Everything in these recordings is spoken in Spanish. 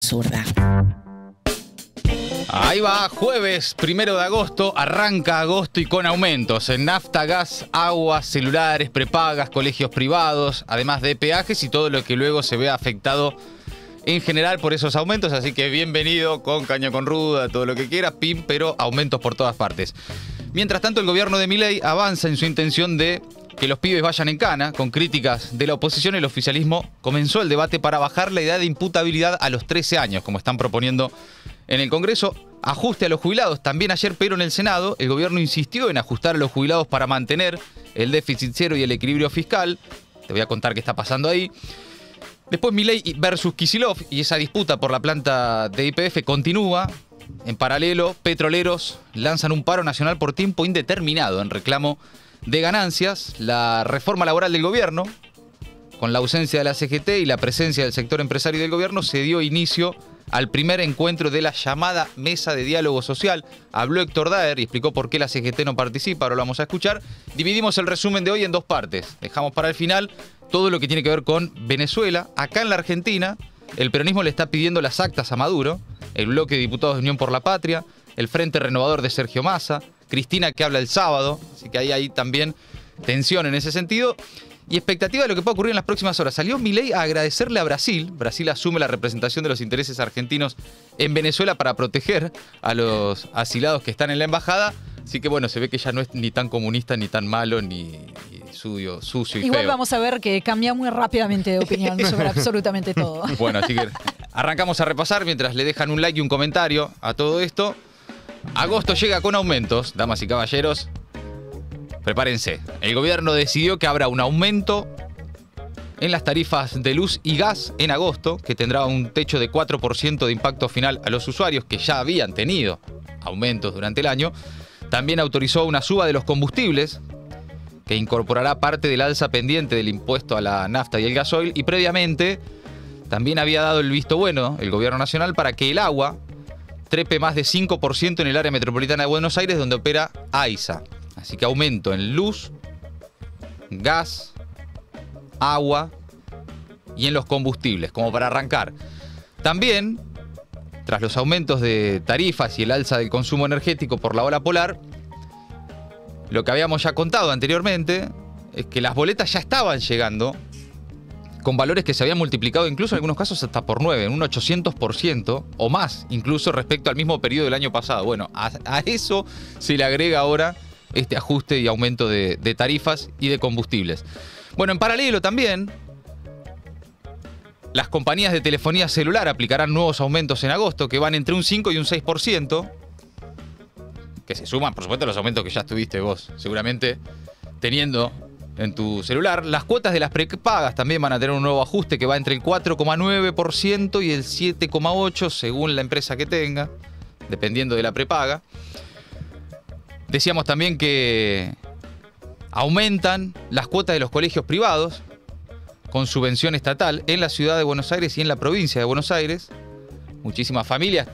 absurda. Ahí va, jueves 1 de agosto, arranca agosto y con aumentos en nafta, gas, agua, celulares, prepagas, colegios privados, además de peajes y todo lo que luego se vea afectado en general por esos aumentos. Así que bienvenido con caña con ruda, todo lo que quiera, pim, pero aumentos por todas partes. Mientras tanto, el gobierno de Milei avanza en su intención de que los pibes vayan en cana. Con críticas de la oposición, el oficialismo comenzó el debate para bajar la edad de imputabilidad a los 13 años, como están proponiendo en el Congreso. Ajuste a los jubilados también ayer, pero en el Senado el gobierno insistió en ajustar a los jubilados para mantener el déficit cero y el equilibrio fiscal. Te voy a contar qué está pasando ahí. Después Milei versus Kicillof y esa disputa por la planta de YPF continúa. En paralelo, petroleros lanzan un paro nacional por tiempo indeterminado en reclamo de ganancias. La reforma laboral del gobierno, con la ausencia de la CGT y la presencia del sector empresario del gobierno, se dio inicio al primer encuentro de la llamada Mesa de Diálogo Social. Habló Héctor Daer y explicó por qué la CGT no participa, ahora lo vamos a escuchar. Dividimos el resumen de hoy en dos partes. Dejamos para el final todo lo que tiene que ver con Venezuela. Acá en la Argentina, el peronismo le está pidiendo las actas a Maduro, el bloque de diputados de Unión por la Patria, el Frente Renovador de Sergio Massa, Cristina que habla el sábado, así que hay también tensión en ese sentido. Y expectativa de lo que puede ocurrir en las próximas horas. Salió Milei a agradecerle a Brasil. Brasil asume la representación de los intereses argentinos en Venezuela para proteger a los asilados que están en la embajada. Así que bueno, se ve que ya no es ni tan comunista, ni tan malo, ni sucio y Igual feo. vamos a ver que cambia muy rápidamente de opinión sobre absolutamente todo. Bueno, así que arrancamos a repasar mientras le dejan un like y un comentario a todo esto. Agosto llega con aumentos, damas y caballeros. Prepárense. El gobierno decidió que habrá un aumento en las tarifas de luz y gas en agosto, que tendrá un techo de 4% de impacto final a los usuarios que ya habían tenido aumentos durante el año. También autorizó una suba de los combustibles, que incorporará parte del alza pendiente del impuesto a la nafta y el gasoil. Y previamente también había dado el visto bueno el gobierno nacional para que el agua trepe más de 5% en el área metropolitana de Buenos Aires, donde opera AISA. Así que aumento en luz, gas, agua y en los combustibles, como para arrancar. También, tras los aumentos de tarifas y el alza del consumo energético por la ola polar, lo que habíamos ya contado anteriormente es que las boletas ya estaban llegando con valores que se habían multiplicado incluso en algunos casos hasta por 9, en un 800% o más, incluso respecto al mismo periodo del año pasado. Bueno, a eso se le agrega ahora este ajuste y aumento de tarifas y de combustibles. Bueno, en paralelo también, las compañías de telefonía celular aplicarán nuevos aumentos en agosto que van entre un 5 y un 6%, que se suman, por supuesto, a los aumentos que ya estuviste vos seguramente teniendo en tu celular. Las cuotas de las prepagas también van a tener un nuevo ajuste que va entre el 4,9% y el 7,8% según la empresa que tenga, dependiendo de la prepaga. Decíamos también que aumentan las cuotas de los colegios privados con subvención estatal en la ciudad de Buenos Aires y en la provincia de Buenos Aires. Muchísimas familias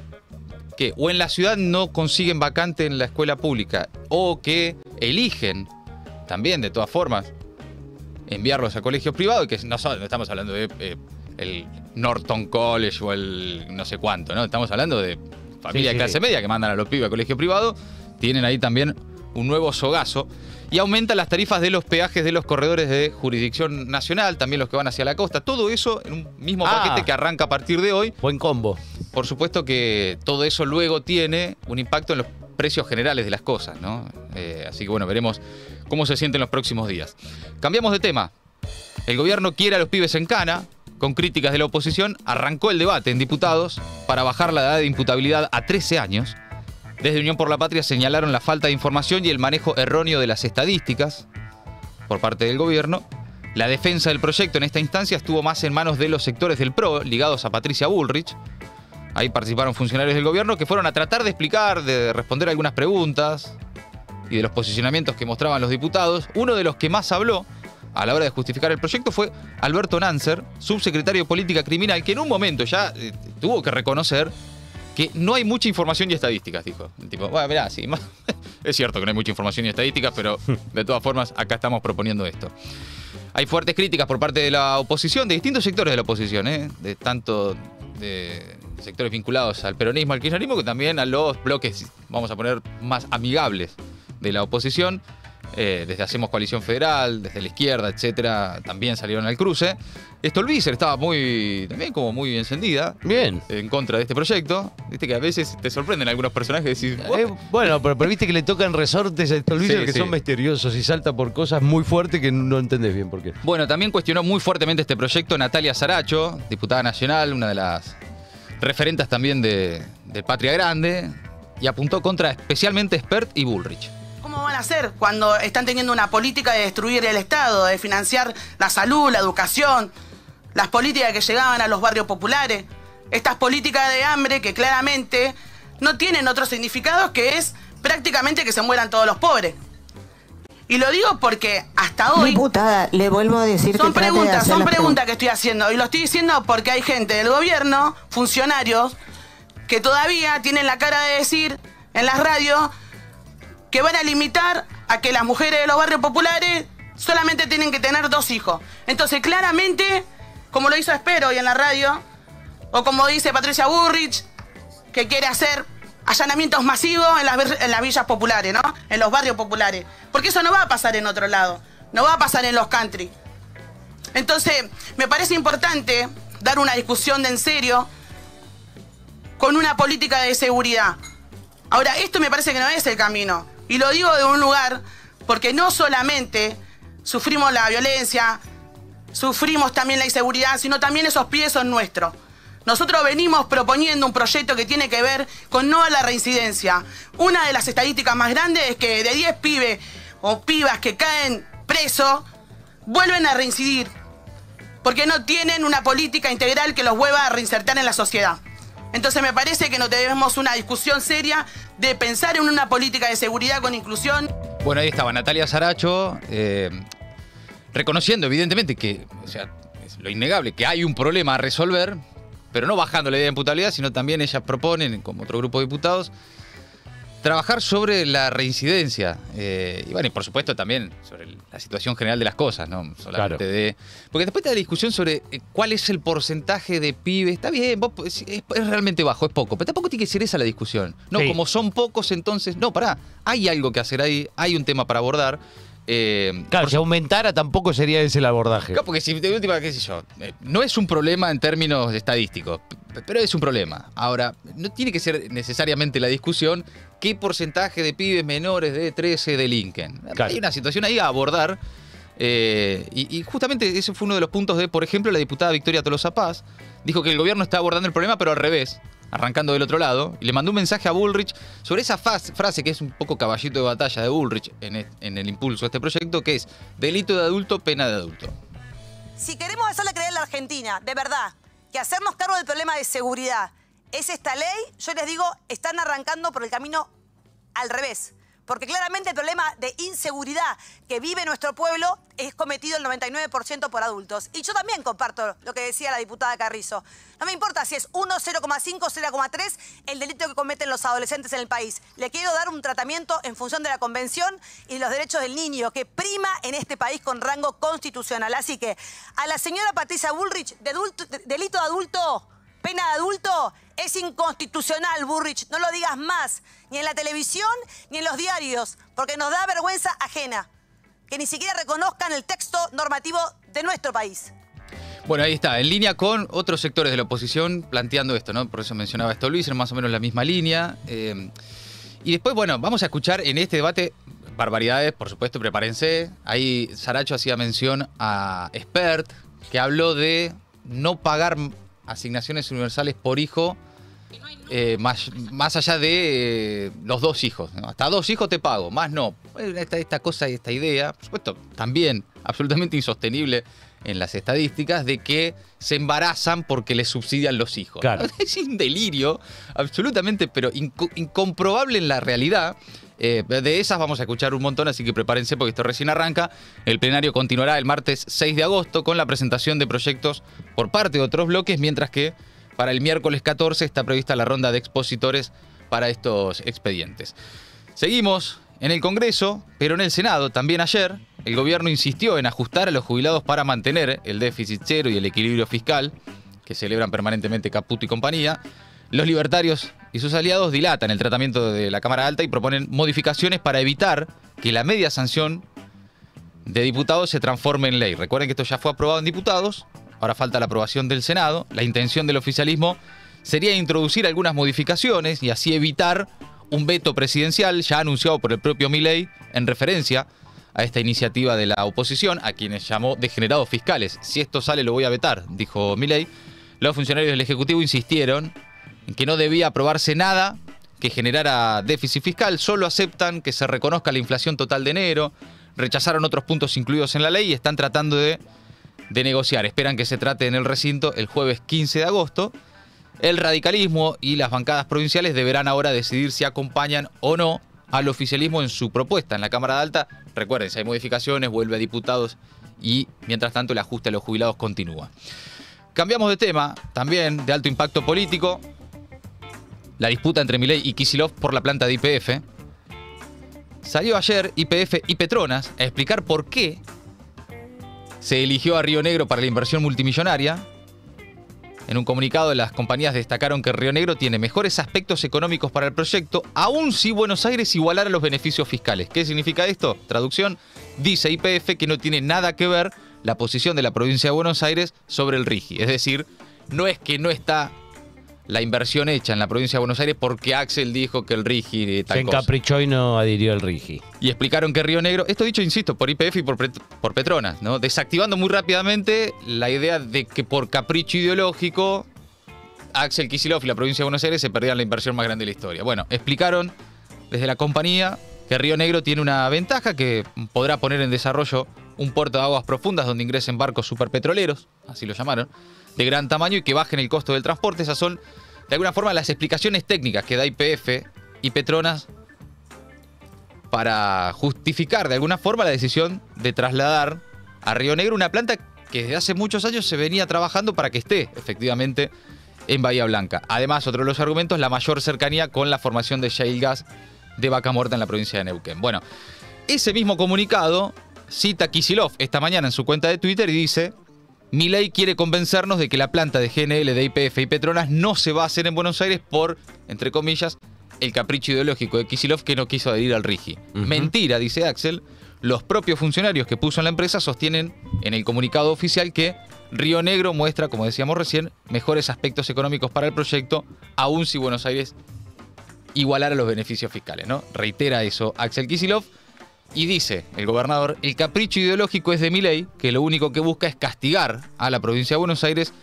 que o en la ciudad no consiguen vacante en la escuela pública o que eligen también, de todas formas, enviarlos a colegios privados, que no estamos hablando de el Norton College o el no sé cuánto, ¿no? Estamos hablando de familias de clase media que mandan a los pibes a colegio privado. Tienen ahí también un nuevo sogazo. Y aumentan las tarifas de los peajes de los corredores de jurisdicción nacional, también los que van hacia la costa. Todo eso en un mismo paquete que arranca a partir de hoy. Buen combo. Por supuesto que todo eso luego tiene un impacto en los precios generales de las cosas, ¿no? Así que bueno, veremos cómo se sienten los próximos días. Cambiamos de tema. El gobierno quiere a los pibes en cana. Con críticas de la oposición, arrancó el debate en diputados para bajar la edad de imputabilidad a 13 años. Desde Unión por la Patria señalaron la falta de información y el manejo erróneo de las estadísticas por parte del gobierno. La defensa del proyecto en esta instancia estuvo más en manos de los sectores del PRO, ligados a Patricia Bullrich. Ahí participaron funcionarios del gobierno que fueron a tratar de explicar, de responder algunas preguntas y de los posicionamientos que mostraban los diputados. Uno de los que más habló a la hora de justificar el proyecto fue Alberto Nancer, subsecretario de Política Criminal, que en un momento ya tuvo que reconocer que no hay mucha información y estadísticas, dijo. El tipo, bueno, mirá, sí, es cierto que no hay mucha información y estadísticas, pero de todas formas acá estamos proponiendo esto. Hay fuertes críticas por parte de la oposición, de distintos sectores de la oposición, de tanto de sectores vinculados al peronismo, al kirchnerismo, que también a los bloques, vamos a poner, más amigables de la oposición. Desde Hacemos Coalición Federal, desde la izquierda, etcétera, también salieron al cruce. Stolbizer estaba también como muy encendida. Bien. En contra de este proyecto. Viste que a veces te sorprenden algunos personajes y decís, Bueno, pero viste que le tocan resortes a Stolbizer Sí, que sí. son misteriosos y salta por cosas muy fuertes que no entendés bien por qué. Bueno, también cuestionó muy fuertemente este proyecto Natalia Saracho, diputada nacional, una de las referentes también de Patria Grande, y apuntó contra especialmente Spert y Bullrich. ¿Cómo van a hacer cuando están teniendo una política de destruir el Estado, de financiar la salud, la educación, las políticas que llegaban a los barrios populares? Estas políticas de hambre que claramente no tienen otro significado que es prácticamente que se mueran todos los pobres. Y lo digo porque hasta hoy... Diputada, le vuelvo a decir Son que trate de preguntas, hacer son las preguntas que estoy haciendo. Y lo estoy diciendo porque hay gente del gobierno, funcionarios, que todavía tienen la cara de decir en las radios que van a limitar a que las mujeres de los barrios populares solamente tienen que tener 2 hijos. Entonces, claramente, como lo hizo Espero hoy en la radio, o como dice Patricia Bullrich, que quiere hacer allanamientos masivos en las villas populares, ¿no? En los barrios populares. Porque eso no va a pasar en otro lado. No va a pasar en los country. Entonces, me parece importante dar una discusión de en serio con una política de seguridad. Ahora, esto me parece que no es el camino. Y lo digo de un lugar porque no solamente sufrimos la violencia, sufrimos también la inseguridad, sino también esos pies son nuestros. Nosotros venimos proponiendo un proyecto que tiene que ver con no a la reincidencia. Una de las estadísticas más grandes es que de 10 pibes o pibas que caen presos, vuelven a reincidir. Porque no tienen una política integral que los vuelva a reinsertar en la sociedad. Entonces me parece que no tenemos una discusión seria de pensar en una política de seguridad con inclusión. Bueno, ahí estaba Natalia Saracho, reconociendo evidentemente que, o sea, es lo innegable, que hay un problema a resolver, pero no bajando la idea de imputabilidad, sino también ellas proponen, como otro grupo de diputados, trabajar sobre la reincidencia. Y bueno, y por supuesto también sobre la situación general de las cosas, ¿no? Solamente Claro. Porque después está la discusión sobre cuál es el porcentaje de pibes. Está bien, es realmente bajo, es poco, pero tampoco tiene que ser esa la discusión. No, Sí. como son pocos, entonces, no, pará, hay algo que hacer ahí, hay un tema para abordar. Claro, si aumentara tampoco sería ese el abordaje. Claro, porque si de última, qué sé yo, no es un problema en términos estadísticos, pero es un problema. Ahora, no tiene que ser necesariamente la discusión qué porcentaje de pibes menores de 13 delinquen. Claro. Hay una situación ahí a abordar. Y justamente ese fue uno de los puntos de, por ejemplo, la diputada Victoria Tolosa Paz dijo que el gobierno está abordando el problema, pero al revés, arrancando del otro lado, y le mandó un mensaje a Bullrich sobre esa frase que es un poco caballito de batalla de Bullrich en el impulso de este proyecto, que es delito de adulto, pena de adulto. Si queremos hacerle creer a la Argentina, de verdad, que hacernos cargo del problema de seguridad es esta ley, yo les digo, están arrancando por el camino al revés. Porque claramente el problema de inseguridad que vive nuestro pueblo es cometido el 99% por adultos. Y yo también comparto lo que decía la diputada Carrizo. No me importa si es 1, 0,5, 0,3 el delito que cometen los adolescentes en el país. Le quiero dar un tratamiento en función de la Convención y los derechos del niño, que prima en este país con rango constitucional. Así que a la señora Patricia Bullrich, delito de adulto, pena de adulto, es inconstitucional, Bullrich. No lo digas más, ni en la televisión, ni en los diarios, porque nos da vergüenza ajena que ni siquiera reconozcan el texto normativo de nuestro país. Bueno, ahí está, en línea con otros sectores de la oposición planteando esto, ¿no? Por eso mencionaba esto Luis, en más o menos la misma línea. Y después, bueno, vamos a escuchar en este debate barbaridades, por supuesto, prepárense. Ahí Saracho hacía mención a Spert, que habló de no pagar asignaciones universales por hijo, más allá de los 2 hijos, ¿no? Hasta 2 hijos te pago, más no. Esta cosa y esta idea, por supuesto, también absolutamente insostenible en las estadísticas, de que se embarazan porque les subsidian los hijos. Claro. Es un delirio absolutamente, pero incomprobable en la realidad. De esas vamos a escuchar un montón, así que prepárense porque esto recién arranca. El plenario continuará el martes 6 de agosto con la presentación de proyectos por parte de otros bloques, mientras que para el miércoles 14 está prevista la ronda de expositores para estos expedientes. Seguimos en el Congreso, pero en el Senado también ayer el gobierno insistió en ajustar a los jubilados para mantener el déficit cero y el equilibrio fiscal que celebran permanentemente Caputo y compañía. Los libertarios y sus aliados dilatan el tratamiento de la Cámara Alta y proponen modificaciones para evitar que la media sanción de diputados se transforme en ley. Recuerden que esto ya fue aprobado en diputados, ahora falta la aprobación del Senado. La intención del oficialismo sería introducir algunas modificaciones y así evitar un veto presidencial ya anunciado por el propio Milei en referencia a esta iniciativa de la oposición, a quienes llamó degenerados fiscales. Si esto sale lo voy a vetar, dijo Milei. Los funcionarios del Ejecutivo insistieron en que no debía aprobarse nada que generara déficit fiscal, solo aceptan que se reconozca la inflación total de enero, rechazaron otros puntos incluidos en la ley y están tratando de negociar. Esperan que se trate en el recinto el jueves 15 de agosto. El radicalismo y las bancadas provinciales deberán ahora decidir si acompañan o no al oficialismo en su propuesta en la Cámara Alta. Recuerden, si hay modificaciones, vuelve a diputados y, mientras tanto, el ajuste a los jubilados continúa. Cambiamos de tema, también de alto impacto político. La disputa entre Milei y Kicillof por la planta de YPF. Salió ayer YPF y Petronas a explicar por qué se eligió a Río Negro para la inversión multimillonaria. En un comunicado, las compañías destacaron que Río Negro tiene mejores aspectos económicos para el proyecto, aun si Buenos Aires igualara los beneficios fiscales. ¿Qué significa esto? Traducción, dice YPF que no tiene nada que ver la posición de la provincia de Buenos Aires sobre el RIGI. Es decir, no es que no está la inversión hecha en la provincia de Buenos Aires porque Axel dijo que el RIGI tal Se cosa. encaprichó y no adhirió el RIGI. Y explicaron que Río Negro, esto dicho, insisto, por YPF y por Petronas, ¿no? Desactivando muy rápidamente la idea de que por capricho ideológico Axel Kicillof y la provincia de Buenos Aires se perdían la inversión más grande de la historia. Bueno, explicaron desde la compañía que Río Negro tiene una ventaja, que podrá poner en desarrollo un puerto de aguas profundas donde ingresen barcos superpetroleros, así lo llamaron, de gran tamaño y que bajen el costo del transporte. Esas son, de alguna forma, las explicaciones técnicas que da YPF y Petronas para justificar, de alguna forma, la decisión de trasladar a Río Negro una planta que desde hace muchos años se venía trabajando para que esté, efectivamente, en Bahía Blanca. Además, otro de los argumentos, la mayor cercanía con la formación de shale gas de Vaca Muerta en la provincia de Neuquén. Bueno, ese mismo comunicado cita Kicillof esta mañana en su cuenta de Twitter y dice: Milei quiere convencernos de que la planta de GNL, de YPF y Petronas no se va a hacer en Buenos Aires por, entre comillas, el capricho ideológico de Kicillof que no quiso adherir al RIGI. Mentira, dice Axel. Los propios funcionarios que puso en la empresa sostienen en el comunicado oficial que Río Negro muestra, como decíamos recién, mejores aspectos económicos para el proyecto, aun si Buenos Aires igualara los beneficios fiscales, ¿no? Reitera eso Axel Kicillof. Y dice el gobernador: el capricho ideológico es de Milei, que lo único que busca es castigar a la provincia de Buenos Aires,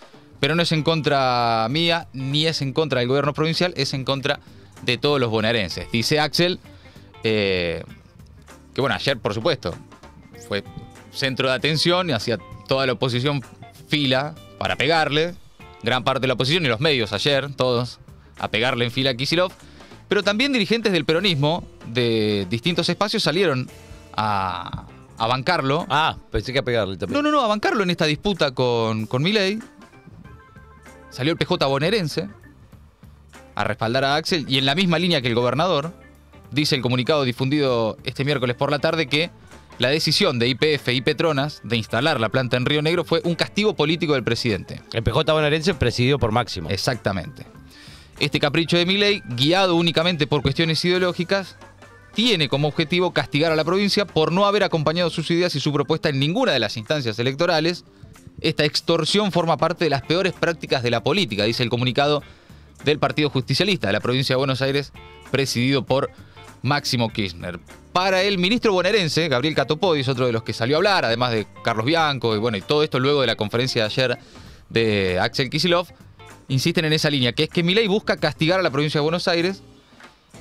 pero no es en contra mía, ni es en contra del gobierno provincial, es en contra de todos los bonaerenses. Dice Axel, que bueno, ayer, por supuesto, fue centro de atención y hacía toda la oposición fila para pegarle, gran parte de la oposición y los medios ayer, todos, a pegarle en fila a Kicillof. Pero también dirigentes del peronismo de distintos espacios salieron a bancarlo. Ah, pensé que a pegarle también. No, a bancarlo en esta disputa con Milei. Salió el PJ bonaerense a respaldar a Axel y en la misma línea que el gobernador, dice el comunicado difundido este miércoles por la tarde que la decisión de YPF y Petronas de instalar la planta en Río Negro fue un castigo político del presidente. El PJ bonaerense presidido por Máximo. Exactamente. Este capricho de Milei, guiado únicamente por cuestiones ideológicas, tiene como objetivo castigar a la provincia por no haber acompañado sus ideas y su propuesta en ninguna de las instancias electorales. Esta extorsión forma parte de las peores prácticas de la política, dice el comunicado del Partido Justicialista de la provincia de Buenos Aires, presidido por Máximo Kirchner. Para el ministro bonaerense, Gabriel Catopodis, otro de los que salió a hablar, además de Carlos Bianco, y bueno, y todo esto luego de la conferencia de ayer de Axel Kicillof, insisten en esa línea, que es que Milei busca castigar a la provincia de Buenos Aires,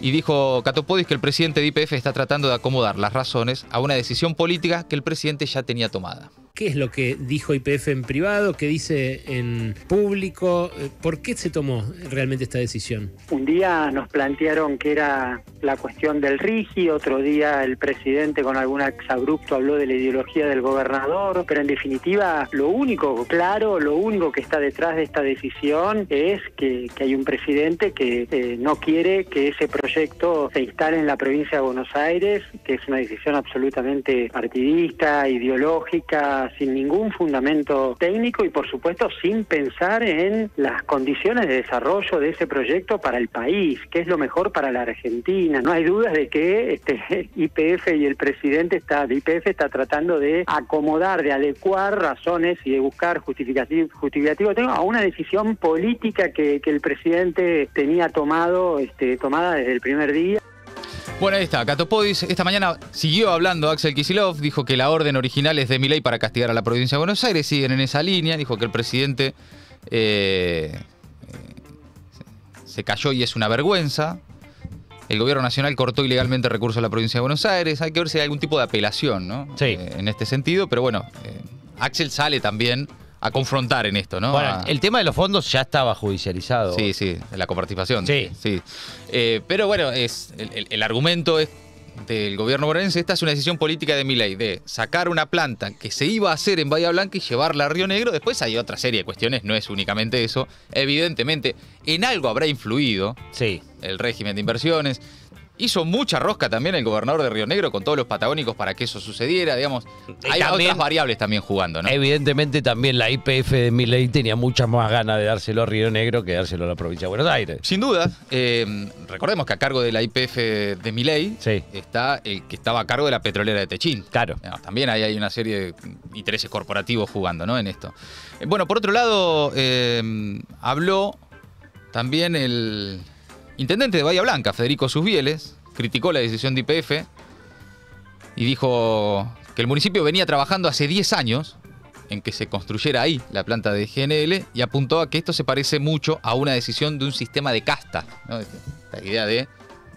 y dijo Catopodis que el presidente de YPF está tratando de acomodar las razones a una decisión política que el presidente ya tenía tomada. ¿Qué es lo que dijo YPF en privado? ¿Qué dice en público? ¿Por qué se tomó realmente esta decisión? Un día nos plantearon que era la cuestión del RIGI, otro día el presidente con algún exabrupto habló de la ideología del gobernador, pero en definitiva lo único claro, lo único que está detrás de esta decisión es que hay un presidente que no quiere que ese proyecto se instale en la provincia de Buenos Aires, que es una decisión absolutamente partidista, ideológica, sin ningún fundamento técnico y por supuesto sin pensar en las condiciones de desarrollo de ese proyecto para el país, que es lo mejor para la Argentina. No hay dudas de que YPF y el presidente de YPF está tratando de acomodar, de adecuar razones y de buscar justificativo a una decisión política que el presidente tenía tomada desde el primer día. Bueno, ahí está. Catopodis esta mañana siguió hablando Axel Kicillof, dijo que la orden original es de Milei para castigar a la provincia de Buenos Aires, siguen en esa línea, dijo que el presidente se cayó y es una vergüenza. El gobierno nacional cortó ilegalmente recursos a la provincia de Buenos Aires, hay que ver si hay algún tipo de apelación, ¿no? Sí. En este sentido, pero bueno, Axel sale también a confrontar en esto, ¿no? Bueno, el tema de los fondos ya estaba judicializado. Sí, la coparticipación. Sí. Pero bueno, el argumento es del gobierno bonaerense, esta es una decisión política de Milei, de sacar una planta que se iba a hacer en Bahía Blanca y llevarla a Río Negro. Después hay otra serie de cuestiones, no es únicamente eso. Evidentemente, en algo habrá influido el régimen de inversiones. Hizo mucha rosca también el gobernador de Río Negro con todos los patagónicos para que eso sucediera, digamos. Hay también, otras variables también jugando, ¿no? Evidentemente también la YPF de Milei tenía muchas más ganas de dárselo a Río Negro que dárselo a la provincia de Buenos Aires. Sin duda. Recordemos que a cargo de la YPF de Milei está el que estaba a cargo de la petrolera de Techín. Claro. También hay una serie de intereses corporativos jugando, ¿no? En esto. Bueno, por otro lado, habló también el intendente de Bahía Blanca, Federico Susbieles, criticó la decisión de YPF y dijo que el municipio venía trabajando hace 10 años en que se construyera ahí la planta de GNL y apuntó a que esto se parece mucho a una decisión de un sistema de casta, ¿no? La idea de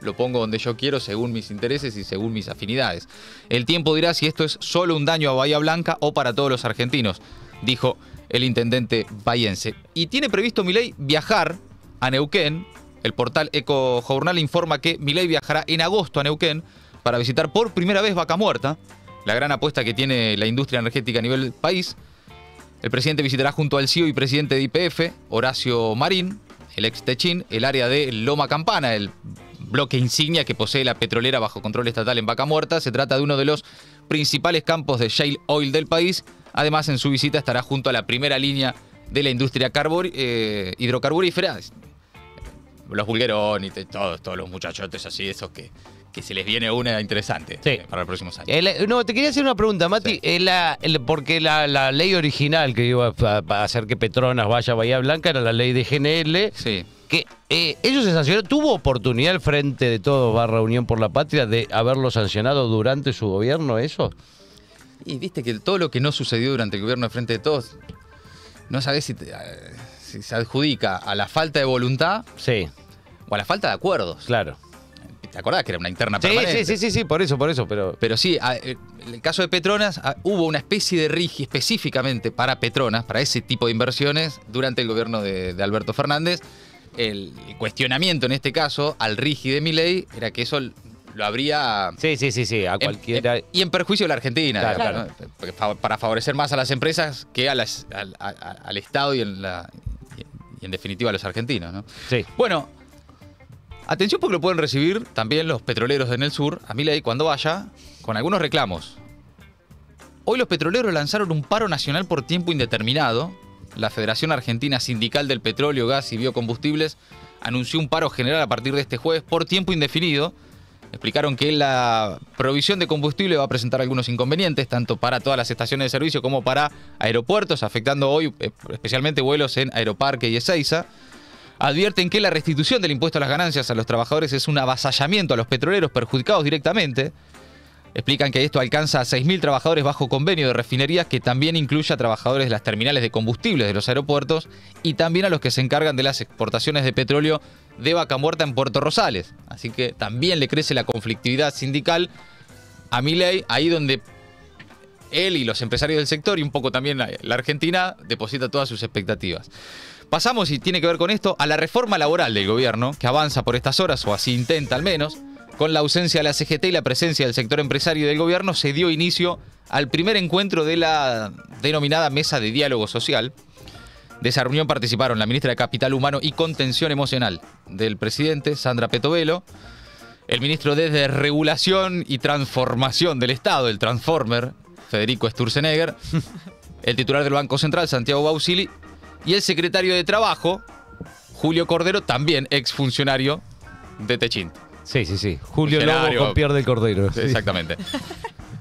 lo pongo donde yo quiero según mis intereses y según mis afinidades. El tiempo dirá si esto es solo un daño a Bahía Blanca o para todos los argentinos, dijo el intendente bahiense. Y tiene previsto Milei viajar a Neuquén. El portal Ecojournal informa que Milei viajará en agosto a Neuquén para visitar por primera vez Vaca Muerta, la gran apuesta que tiene la industria energética a nivel país. El presidente visitará junto al CEO y presidente de YPF, Horacio Marín, el ex Techín, el área de Loma Campana, el bloque insignia que posee la petrolera bajo control estatal en Vaca Muerta. Se trata de uno de los principales campos de shale oil del país. Además, en su visita estará junto a la primera línea de la industria hidrocarburífera. Los Bulgeroni, todos los muchachotes así, esos que se les viene una interesante para los próximos años. No, te quería hacer una pregunta, Mati. Porque la ley original que iba a hacer que Petronas vaya a Bahía Blanca era la ley de GNL. Sí. Que ellos se sancionaron. ¿Tuvo oportunidad el Frente de Todos / Unión por la Patria de haberlo sancionado durante su gobierno, eso? Y viste que todo lo que no sucedió durante el gobierno de Frente de Todos, no sabés si se adjudica a la falta de voluntad o a la falta de acuerdos. Claro. ¿Te acordás que era una interna permanente? Sí, por eso. Pero sí, en el caso de Petronas hubo una especie de RIGI específicamente para Petronas, para ese tipo de inversiones, durante el gobierno de Alberto Fernández. El cuestionamiento en este caso al RIGI de Milei era que eso lo habría... Sí, a cualquiera... Y en perjuicio de la Argentina, claro. ¿no? Para favorecer más a las empresas que al Estado y en definitiva a los argentinos, ¿no? Sí. Bueno, atención porque lo pueden recibir también los petroleros en el sur, a Milei cuando vaya, con algunos reclamos. Hoy los petroleros lanzaron un paro nacional por tiempo indeterminado. La Federación Argentina Sindical del Petróleo, Gas y Biocombustibles anunció un paro general a partir de este jueves por tiempo indefinido. Explicaron que la provisión de combustible va a presentar algunos inconvenientes, tanto para todas las estaciones de servicio como para aeropuertos, afectando hoy especialmente vuelos en Aeroparque y Ezeiza. Advierten que la restitución del impuesto a las ganancias a los trabajadores es un avasallamiento a los petroleros perjudicados directamente. Explican que esto alcanza a 6.000 trabajadores bajo convenio de refinerías, que también incluye a trabajadores de las terminales de combustibles de los aeropuertos y también a los que se encargan de las exportaciones de petróleo de Vaca Muerta en Puerto Rosales. Así que también le crece la conflictividad sindical a Milei, ahí donde él y los empresarios del sector y un poco también la Argentina deposita todas sus expectativas. Pasamos, y tiene que ver con esto, a la reforma laboral del gobierno, que avanza por estas horas, o así intenta al menos. Con la ausencia de la CGT y la presencia del sector empresario del gobierno, se dio inicio al primer encuentro de la denominada Mesa de Diálogo Social. De esa reunión participaron la ministra de Capital Humano y Contención Emocional del presidente, Sandra Petovelo, el ministro de Desregulación y Transformación del Estado, el Transformer, Federico Sturzenegger, el titular del Banco Central, Santiago Bausili, y el secretario de Trabajo, Julio Cordero, también exfuncionario de Techint. Sí. Julio Lobo con Pierre del Cordero. Exactamente.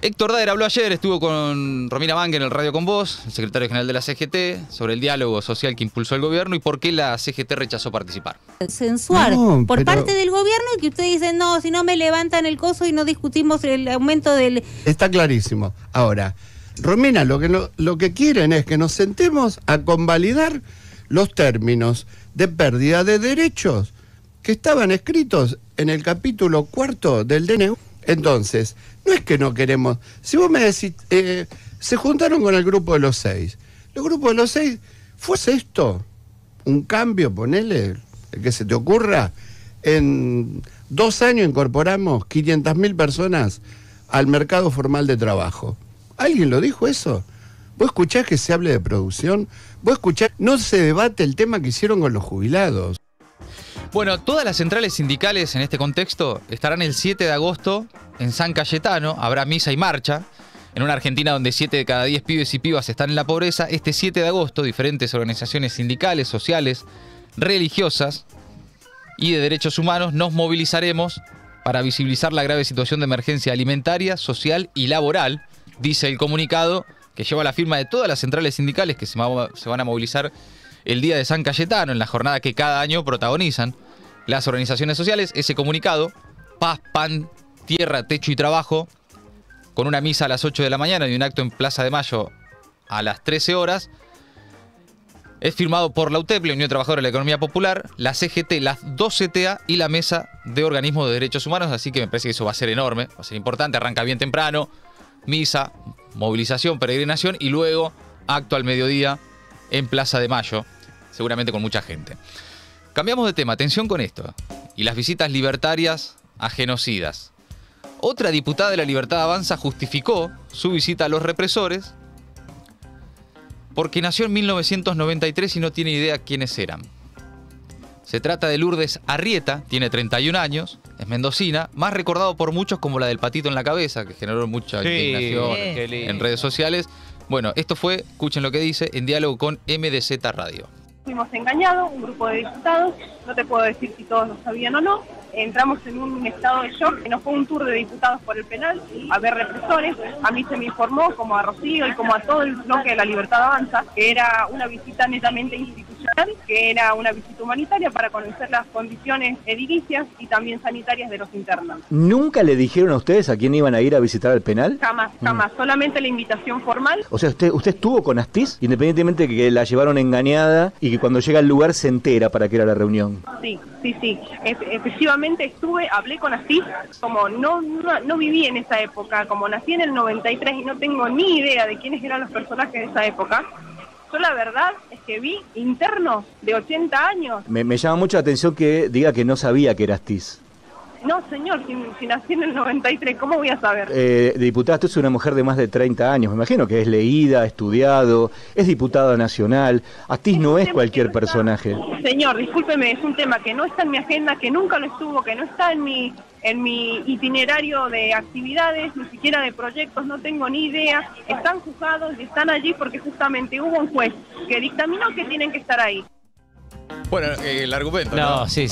Héctor Daer habló ayer, estuvo con Romina Manga en el Radio Con Vos, el secretario general de la CGT, sobre el diálogo social que impulsó el gobierno y por qué la CGT rechazó participar. Sensuar por parte del gobierno y que ustedes dicen, no, si no me levantan el coso y no discutimos el aumento del... Está clarísimo. Ahora, Romina, lo que quieren es que nos sentemos a convalidar los términos de pérdida de derechos que estaban escritos en el capítulo 4 del DNU. Entonces, no es que no queremos... Si vos me decís, se juntaron con el grupo de los 6. El grupo de los 6, ¿fue esto un cambio, ponele, el que se te ocurra? En 2 años incorporamos 500.000 personas al mercado formal de trabajo. ¿Alguien lo dijo eso? ¿Vos escuchás que se hable de producción? ¿Vos escuchás? No se debate el tema que hicieron con los jubilados. Bueno, todas las centrales sindicales en este contexto estarán el 7 de agosto en San Cayetano. Habrá misa y marcha. En una Argentina donde 7 de cada 10 pibes y pibas están en la pobreza, este 7 de agosto diferentes organizaciones sindicales, sociales, religiosas y de derechos humanos nos movilizaremos para visibilizar la grave situación de emergencia alimentaria, social y laboral, dice el comunicado que lleva la firma de todas las centrales sindicales que se van a movilizar el día de San Cayetano, en la jornada que cada año protagonizan las organizaciones sociales. Ese comunicado, paz, pan, tierra, techo y trabajo, con una misa a las 8 de la mañana y un acto en Plaza de Mayo a las 13 horas, es firmado por la UTEP, la Unión Trabajadora de la Economía Popular, la CGT, las 2 CTA y la Mesa de Organismos de Derechos Humanos, así que me parece que eso va a ser enorme, va a ser importante, arranca bien temprano, misa, movilización, peregrinación y luego acto al mediodía en Plaza de Mayo, seguramente con mucha gente. Cambiamos de tema, atención con esto, y las visitas libertarias a genocidas. Otra diputada de la Libertad Avanza justificó su visita a los represores porque nació en 1993 y no tiene idea quiénes eran. Se trata de Lourdes Arrieta, tiene 31 años, es mendocina, más recordado por muchos como la del patito en la cabeza, que generó mucha indignación en redes sociales. Bueno, esto fue, escuchen lo que dice, en diálogo con MDZ Radio. Fuimos engañados, un grupo de diputados, no te puedo decir si todos lo sabían o no. Entramos en un estado de shock, nos fue un tour de diputados por el penal a ver represores. A mí se me informó, como a Rocío y como a todo el bloque de la Libertad Avanza, que era una visita netamente institucional, que era una visita humanitaria para conocer las condiciones edilicias y también sanitarias de los internos. ¿Nunca le dijeron a ustedes a quién iban a ir a visitar el penal? Jamás, solamente la invitación formal. O sea, ¿usted estuvo con Astiz, independientemente de que la llevaron engañada y que cuando llega al lugar se entera para qué era la reunión? Sí. Efectivamente estuve, hablé con Astiz, como no viví en esa época, como nací en el 93 y no tengo ni idea de quiénes eran los personajes de esa época. Yo la verdad es que vi internos de 80 años. Me llama mucho la atención que diga que no sabía que era Astiz. No, señor, si nací en el 93, ¿cómo voy a saber? Diputada, usted es una mujer de más de 30 años, me imagino que es leída, estudiado, es diputada nacional. Astiz no es cualquier personaje. Señor, discúlpeme, es un tema que no está en mi agenda, que nunca lo estuvo, que no está en mi itinerario de actividades, ni siquiera de proyectos, no tengo ni idea. Están juzgados y están allí porque justamente hubo un juez que dictaminó que tienen que estar ahí. Bueno, el argumento, ¿no? Sí.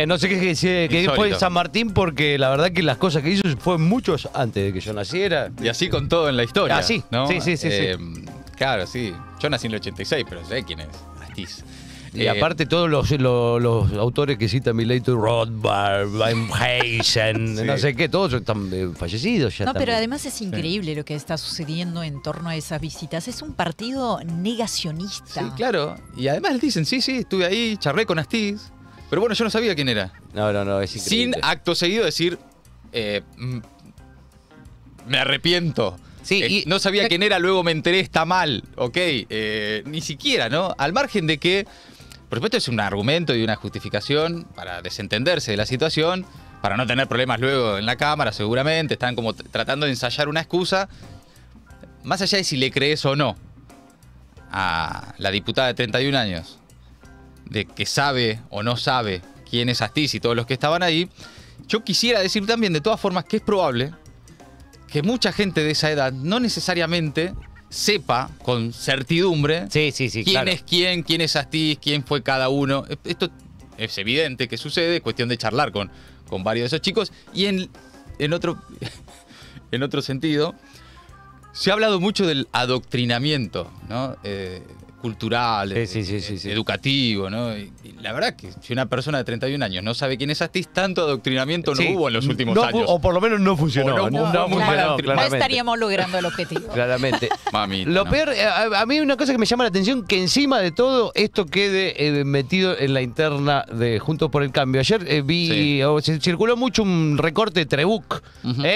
No sé qué fue San Martín porque la verdad que las cosas que hizo fue muchos antes de que yo naciera. Y así con todo en la historia. Ah, sí, ¿no? Sí. Claro, sí. Yo nací en el 86, pero sé quién es Astiz. Y aparte todos los autores que cita Milei, Rothbard, Weinheisen, sí. No sé qué, todos están fallecidos ya. No, pero además es increíble lo que está sucediendo en torno a esas visitas. Es un partido negacionista. Sí, claro. Y además dicen, sí, estuve ahí, charlé con Astiz. Pero bueno, yo no sabía quién era. No, es increíble. Sin acto seguido decir, me arrepiento. Sí, no sabía quién era, luego me enteré, está mal. Ok, ni siquiera, ¿no? Al margen de que, por supuesto, es un argumento y una justificación para desentenderse de la situación, para no tener problemas luego en la Cámara, seguramente. Están como tratando de ensayar una excusa. Más allá de si le crees o no a la diputada de 31 años, de que sabe o no sabe quién es Astiz y todos los que estaban ahí, yo quisiera decir también, de todas formas, que es probable que mucha gente de esa edad no necesariamente sepa con certidumbre quién es quién es Astiz, quién fue cada uno. Esto es evidente que sucede, es cuestión de charlar con varios de esos chicos. Y en otro sentido, se ha hablado mucho del adoctrinamiento, ¿no? Cultural, educativo, ¿no? Y la verdad que si una persona de 31 años no sabe quién es Astiz, tanto adoctrinamiento no hubo en los últimos años. O por lo menos no funcionó. No estaríamos logrando el objetivo. Claramente. Mami, lo peor, a mí una cosa que me llama la atención, que encima de todo esto quede metido en la interna de Juntos por el Cambio. Ayer se circuló mucho un recorte de Trebuch,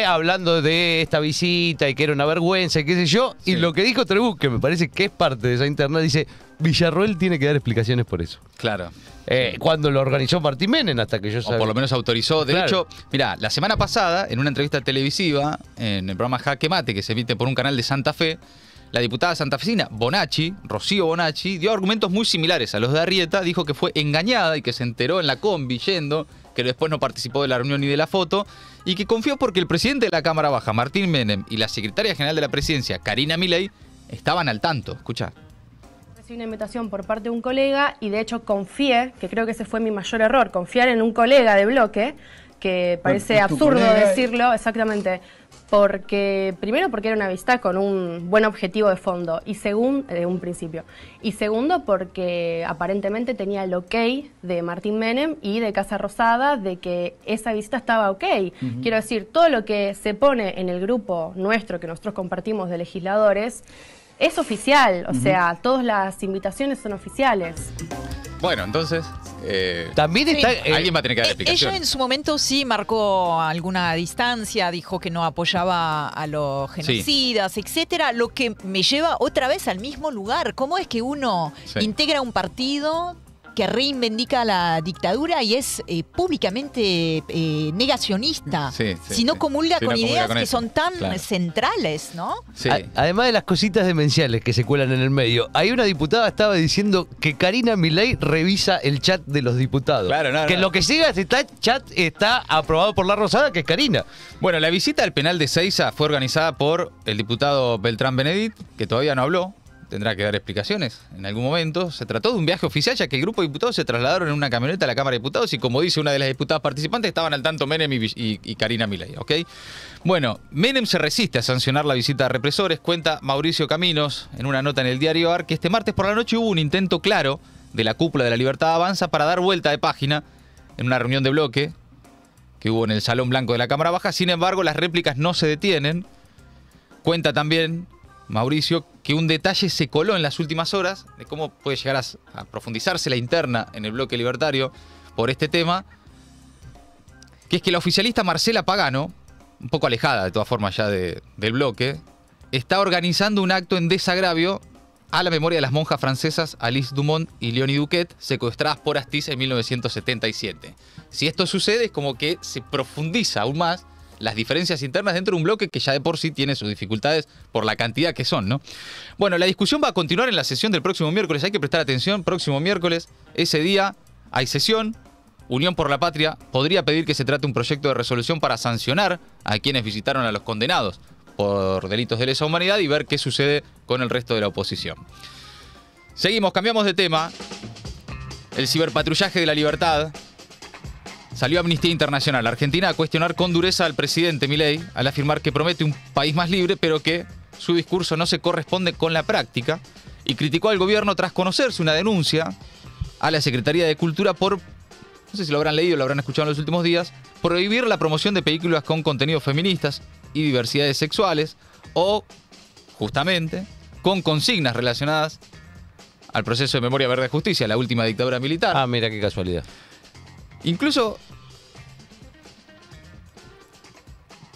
hablando de esta visita y que era una vergüenza y qué sé yo. Y lo que dijo Trebuch, que me parece que es parte de esa interna, dice: Villarroel tiene que dar explicaciones por eso. Claro. Cuando lo organizó Martín Menem, hasta que yo sabía. O por lo menos autorizó. De hecho, mirá, la semana pasada, en una entrevista televisiva, en el programa Jaque Mate, que se emite por un canal de Santa Fe, la diputada santafesina Rocío Bonacci, dio argumentos muy similares a los de Arrieta. Dijo que fue engañada y que se enteró en la combi yendo, que después no participó de la reunión ni de la foto, y que confió porque el presidente de la Cámara Baja, Martín Menem, y la secretaria general de la Presidencia, Karina Milei, estaban al tanto. Escuchá. Recibí una invitación por parte de un colega y de hecho confié, que creo que ese fue mi mayor error, confiar en un colega de bloque, que parece absurdo decirlo, exactamente, primero porque era una visita con un buen objetivo de fondo, y un principio, y segundo porque aparentemente tenía el ok de Martín Menem y de Casa Rosada de que esa visita estaba ok. Quiero decir, todo lo que se pone en el grupo nuestro, que nosotros compartimos de legisladores, es oficial, o sea, todas las invitaciones son oficiales. Bueno, entonces, también está, alguien va a tener que dar explicaciones. Ella en su momento sí marcó alguna distancia, dijo que no apoyaba a los genocidas, etcétera, lo que me lleva otra vez al mismo lugar. ¿Cómo es que uno integra un partido que reivindica la dictadura y es públicamente negacionista, si no comulga con ideas que son tan centrales, ¿no? Además de las cositas demenciales que se cuelan en el medio, hay una diputada que estaba diciendo que Karina Milei revisa el chat de los diputados. Lo que siga este chat está aprobado por la Rosada, que es Karina. Bueno, la visita al penal de Seiza fue organizada por el diputado Beltrán Benedit, que todavía no habló. Tendrá que dar explicaciones en algún momento. Se trató de un viaje oficial, ya que el grupo de diputados se trasladaron en una camioneta a la Cámara de Diputados y, como dice una de las diputadas participantes, estaban al tanto Menem y Karina Milei, ¿ok? Bueno, Menem se resiste a sancionar la visita de represores. Cuenta Mauricio Caminos en una nota en el diario AR que este martes por la noche hubo un intento claro de la cúpula de la Libertad Avanza para dar vuelta de página en una reunión de bloque que hubo en el Salón Blanco de la Cámara Baja. Sin embargo, las réplicas no se detienen. Cuenta también Mauricio que un detalle se coló en las últimas horas de cómo puede llegar a profundizarse la interna en el bloque libertario por este tema, que es que la oficialista Marcela Pagano, un poco alejada de todas formas ya del bloque, está organizando un acto en desagravio a la memoria de las monjas francesas Alice Dumont y Léonie Duquet, secuestradas por Astiz en 1977. Si esto sucede, es como que se profundiza aún más las diferencias internas dentro de un bloque que ya de por sí tiene sus dificultades por la cantidad que son, ¿no? Bueno, la discusión va a continuar en la sesión del próximo miércoles. Hay que prestar atención. Próximo miércoles, ese día, hay sesión. Unión por la Patria podría pedir que se trate un proyecto de resolución para sancionar a quienes visitaron a los condenados por delitos de lesa humanidad y ver qué sucede con el resto de la oposición. Seguimos, cambiamos de tema. El ciberpatrullaje de la libertad. Salió Amnistía Internacional Argentina a cuestionar con dureza al presidente Milei al afirmar que promete un país más libre, pero que su discurso no se corresponde con la práctica, y criticó al gobierno tras conocerse una denuncia a la Secretaría de Cultura por, no sé si lo habrán leído o lo habrán escuchado en los últimos días, prohibir la promoción de películas con contenidos feministas y diversidades sexuales, o, justamente, con consignas relacionadas al proceso de memoria verde de justicia, la última dictadura militar. Ah, mira qué casualidad. Incluso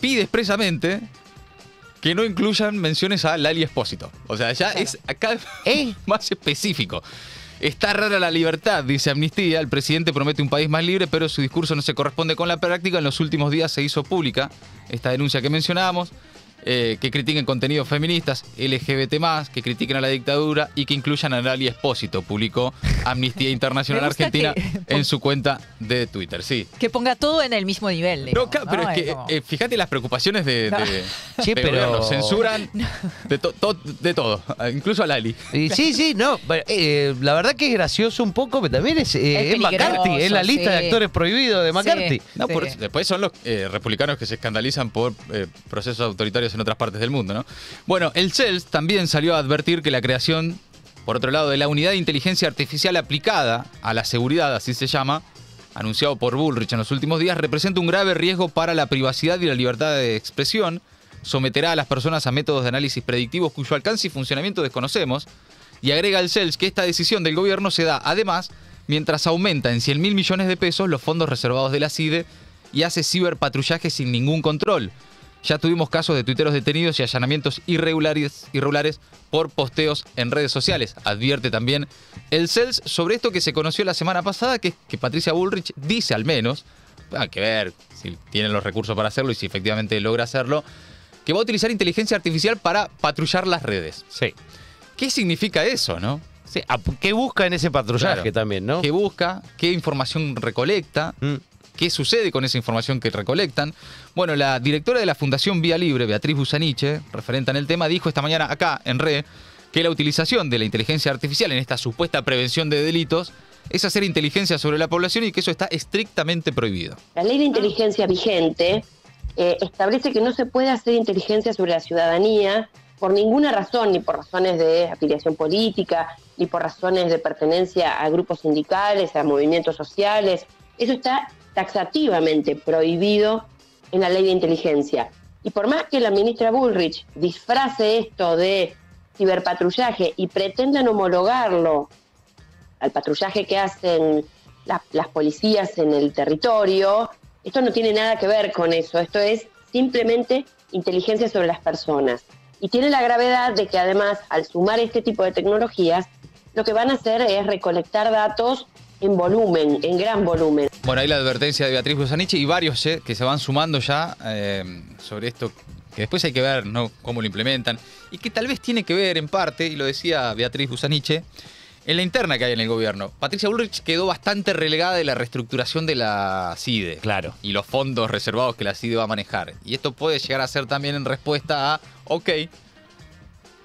pide expresamente que no incluyan menciones a Lali Espósito. O sea, ya es acá más específico. Está rara la libertad, dice Amnistía. El presidente promete un país más libre, pero su discurso no se corresponde con la práctica. En los últimos días se hizo pública esta denuncia que mencionábamos. que critiquen contenidos feministas, LGBT+, que critiquen a la dictadura y que incluyan a Lali Espósito, publicó Amnistía Internacional Argentina en su cuenta de Twitter. Sí. Que ponga todo en el mismo nivel. Digo, no, pero es que fíjate las preocupaciones de gobierno. Censuran de todo, incluso a Lali. Sí, no. La verdad que es gracioso un poco, pero también es McCarthy, es la lista de actores prohibidos de McCarthy. Después son los republicanos que se escandalizan por procesos autoritarios en otras partes del mundo, ¿no? Bueno, el CELS también salió a advertir que la creación, por otro lado, de la unidad de inteligencia artificial aplicada a la seguridad, así se llama, anunciado por Bullrich en los últimos días, representa un grave riesgo para la privacidad y la libertad de expresión, someterá a las personas a métodos de análisis predictivos cuyo alcance y funcionamiento desconocemos, y agrega el CELS que esta decisión del gobierno se da, además, mientras aumenta en 100.000 millones de pesos los fondos reservados de la CIDE y hace ciberpatrullaje sin ningún control. Ya tuvimos casos de tuiteros detenidos y allanamientos irregulares por posteos en redes sociales. Advierte también el CELS sobre esto que se conoció la semana pasada, que Patricia Bullrich dice al menos, hay que ver si tienen los recursos para hacerlo y si efectivamente logra hacerlo, que va a utilizar inteligencia artificial para patrullar las redes. Sí. ¿Qué significa eso, no? Sí, ¿qué busca en ese patrullaje también, no? ¿Qué busca? ¿Qué información recolecta? ¿Qué sucede con esa información que recolectan? Bueno, la directora de la Fundación Vía Libre, Beatriz Busaniche, referente en el tema, dijo esta mañana acá en RE que la utilización de la inteligencia artificial en esta supuesta prevención de delitos es hacer inteligencia sobre la población y que eso está estrictamente prohibido. La ley de inteligencia vigente establece que no se puede hacer inteligencia sobre la ciudadanía por ninguna razón, ni por razones de afiliación política, ni por razones de pertenencia a grupos sindicales, a movimientos sociales. Eso está taxativamente prohibido en la ley de inteligencia. Y por más que la ministra Bullrich disfrace esto de ciberpatrullaje y pretendan homologarlo al patrullaje que hacen las policías en el territorio, esto no tiene nada que ver con eso. Esto es simplemente inteligencia sobre las personas. Y tiene la gravedad de que además, al sumar este tipo de tecnologías, lo que van a hacer es recolectar datos en volumen, en gran volumen. Bueno, ahí la advertencia de Beatriz Busaniche y varios que se van sumando ya sobre esto, que después hay que ver, ¿no?, cómo lo implementan, y que tal vez tiene que ver en parte, y lo decía Beatriz Busaniche, en la interna que hay en el gobierno. Patricia Bullrich quedó bastante relegada de la reestructuración de la CIDE. Claro. Y los fondos reservados que la CIDE va a manejar. Y esto puede llegar a ser también en respuesta a, ok,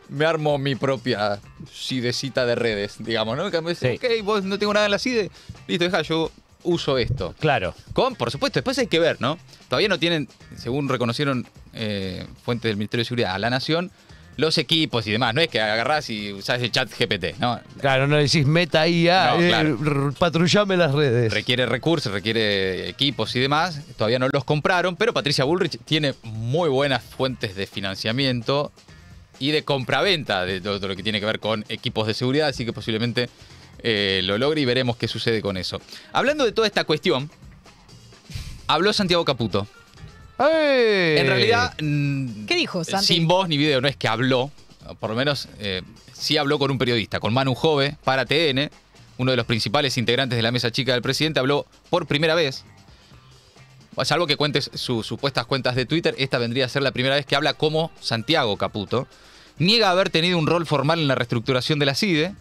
me armo mi propia CIDEcita de redes, digamos, ¿no? Que me dice, ok, vos no tengo nada en la CIDE, listo, deja, yo uso esto. Claro. Por supuesto, después hay que ver, ¿no? Todavía no tienen, según reconocieron fuentes del Ministerio de Seguridad a la Nación, los equipos y demás. No es que agarrás y usás el chat GPT, ¿no? Claro, no decís meta IA, patrullame las redes. Requiere recursos, requiere equipos y demás. Todavía no los compraron, pero Patricia Bullrich tiene muy buenas fuentes de financiamiento y de compraventa de todo lo que tiene que ver con equipos de seguridad, así que posiblemente lo logre y veremos qué sucede con eso. Hablando de toda esta cuestión, habló Santiago Caputo. En realidad, ¿qué dijo Santi? Sin voz ni video, no es que habló, por lo menos sí habló con un periodista, con Manu Jove, para TN, uno de los principales integrantes de la mesa chica del presidente, habló por primera vez, salvo que cuentes sus supuestas cuentas de Twitter, esta vendría a ser la primera vez que habla como Santiago Caputo. Niega haber tenido un rol formal en la reestructuración de la CIDE,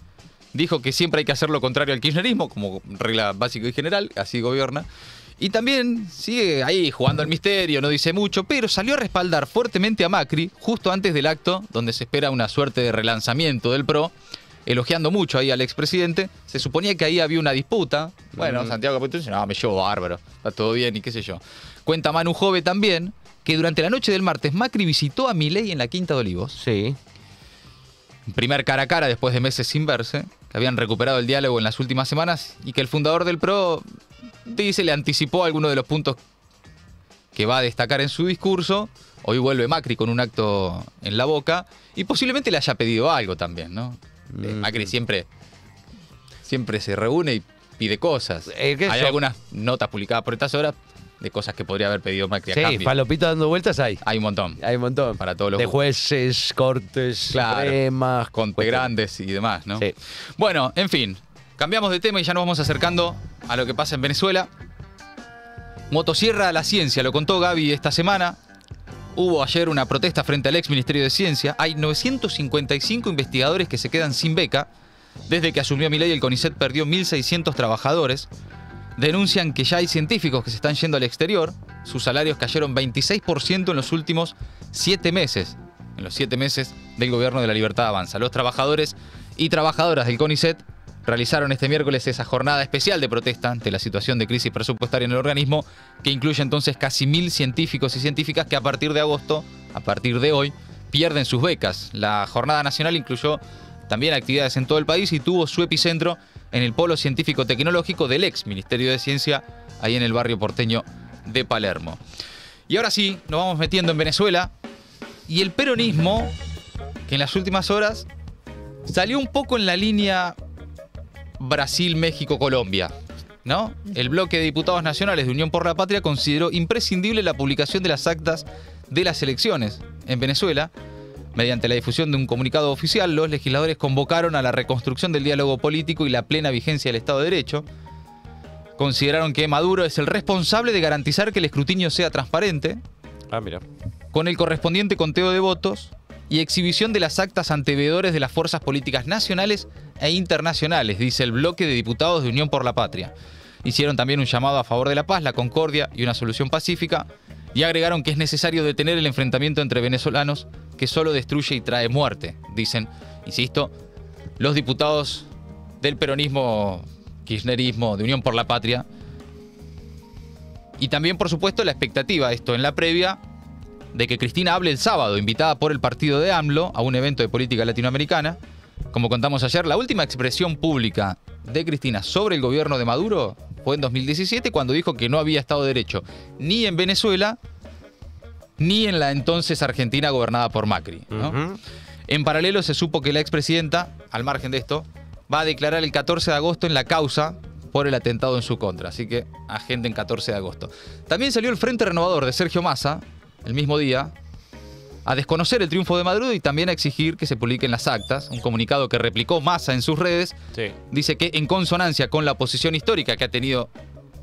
dijo que siempre hay que hacer lo contrario al kirchnerismo, como regla básica y general, así gobierna. Y también sigue ahí jugando al misterio, no dice mucho, pero salió a respaldar fuertemente a Macri justo antes del acto donde se espera una suerte de relanzamiento del PRO, elogiando mucho ahí al expresidente. Se suponía que ahí había una disputa. Bueno, Santiago Caputo dice, no, me llevo bárbaro, está todo bien y qué sé yo. Cuenta Manu Jove también que durante la noche del martes Macri visitó a Milei en la Quinta de Olivos. Sí. Primer cara a cara después de meses sin verse, que habían recuperado el diálogo en las últimas semanas y que el fundador del PRO dice, le anticipó algunos de los puntos que va a destacar en su discurso. Hoy vuelve Macri con un acto en la boca y posiblemente le haya pedido algo también, ¿no? Macri siempre se reúne y pide cosas. Hay algunas notas publicadas por estas horas de cosas que podría haber pedido Macri a cambio. Sí, falopita dando vueltas hay. Hay un montón. Hay un montón. Para todos los de jueces, cortes, supremas, conte grandes y demás, ¿no? Sí. Bueno, en fin. Cambiamos de tema y ya nos vamos acercando a lo que pasa en Venezuela. Motosierra a la ciencia, lo contó Gaby esta semana. Hubo ayer una protesta frente al ex Ministerio de Ciencia. Hay 955 investigadores que se quedan sin beca. Desde que asumió Milei, el CONICET perdió 1.600 trabajadores. Denuncian que ya hay científicos que se están yendo al exterior. Sus salarios cayeron 26% en los últimos 7 meses. En los 7 meses del gobierno de la Libertad Avanza. Los trabajadores y trabajadoras del CONICET realizaron este miércoles esa jornada especial de protesta ante la situación de crisis presupuestaria en el organismo, que incluye entonces casi 1.000 científicos y científicas que a partir de agosto, a partir de hoy, pierden sus becas. La jornada nacional incluyó también actividades en todo el país y tuvo su epicentro en el Polo Científico Tecnológico del ex Ministerio de Ciencia, ahí en el barrio porteño de Palermo. Y ahora sí, nos vamos metiendo en Venezuela y el peronismo, que en las últimas horas salió un poco en la línea Brasil, México, Colombia, ¿no? El bloque de diputados nacionales de Unión por la Patria consideró imprescindible la publicación de las actas de las elecciones en Venezuela. Mediante la difusión de un comunicado oficial, los legisladores convocaron a la reconstrucción del diálogo político y la plena vigencia del Estado de Derecho. Consideraron que Maduro es el responsable de garantizar que el escrutinio sea transparente, con el correspondiente conteo de votos y exhibición de las actas ante veedores de las fuerzas políticas nacionales e internacionales, dice el bloque de diputados de Unión por la Patria. Hicieron también un llamado a favor de la paz, la concordia y una solución pacífica, y agregaron que es necesario detener el enfrentamiento entre venezolanos que solo destruye y trae muerte, dicen, insisto, los diputados del peronismo, kirchnerismo, de Unión por la Patria. Y también, por supuesto, la expectativa, esto en la previa, de que Cristina hable el sábado, invitada por el partido de AMLO a un evento de política latinoamericana. Como contamos ayer, la última expresión pública de Cristina sobre el gobierno de Maduro fue en 2017, cuando dijo que no había Estado de Derecho ni en Venezuela ni en la entonces Argentina gobernada por Macri, ¿no? En paralelo se supo que la expresidenta, al margen de esto, va a declarar el 14 de agosto en la causa por el atentado en su contra. Así que agenden 14 de agosto. También salió el Frente Renovador de Sergio Massa el mismo día a desconocer el triunfo de Maduro y también a exigir que se publiquen las actas. Un comunicado que replicó Massa en sus redes dice que en consonancia con la posición histórica que ha tenido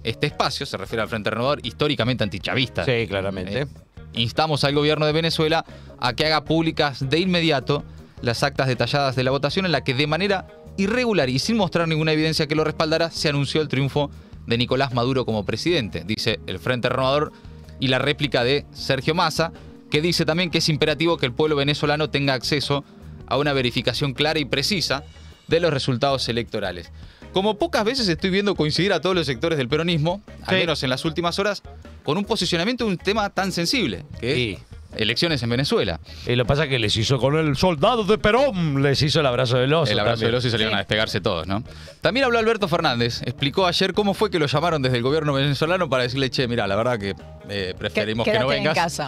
este espacio, se refiere al Frente Renovador, históricamente antichavista. Sí, claramente. Instamos al gobierno de Venezuela a que haga públicas de inmediato las actas detalladas de la votación en la que de manera irregular y sin mostrar ninguna evidencia que lo respaldara se anunció el triunfo de Nicolás Maduro como presidente, dice el Frente Renovador, y la réplica de Sergio Massa, que dice también que es imperativo que el pueblo venezolano tenga acceso a una verificación clara y precisa de los resultados electorales. Como pocas veces estoy viendo coincidir a todos los sectores del peronismo, al menos en las últimas horas, con un posicionamiento de un tema tan sensible, que es elecciones en Venezuela. Y lo que pasa es que les hizo con el soldado de Perón, les hizo el abrazo del oso. El abrazo del oso y salieron a despegarse todos, ¿no? También habló Alberto Fernández, explicó ayer cómo fue que lo llamaron desde el gobierno venezolano para decirle, che, mira, la verdad que preferimos que no vengas. En casa.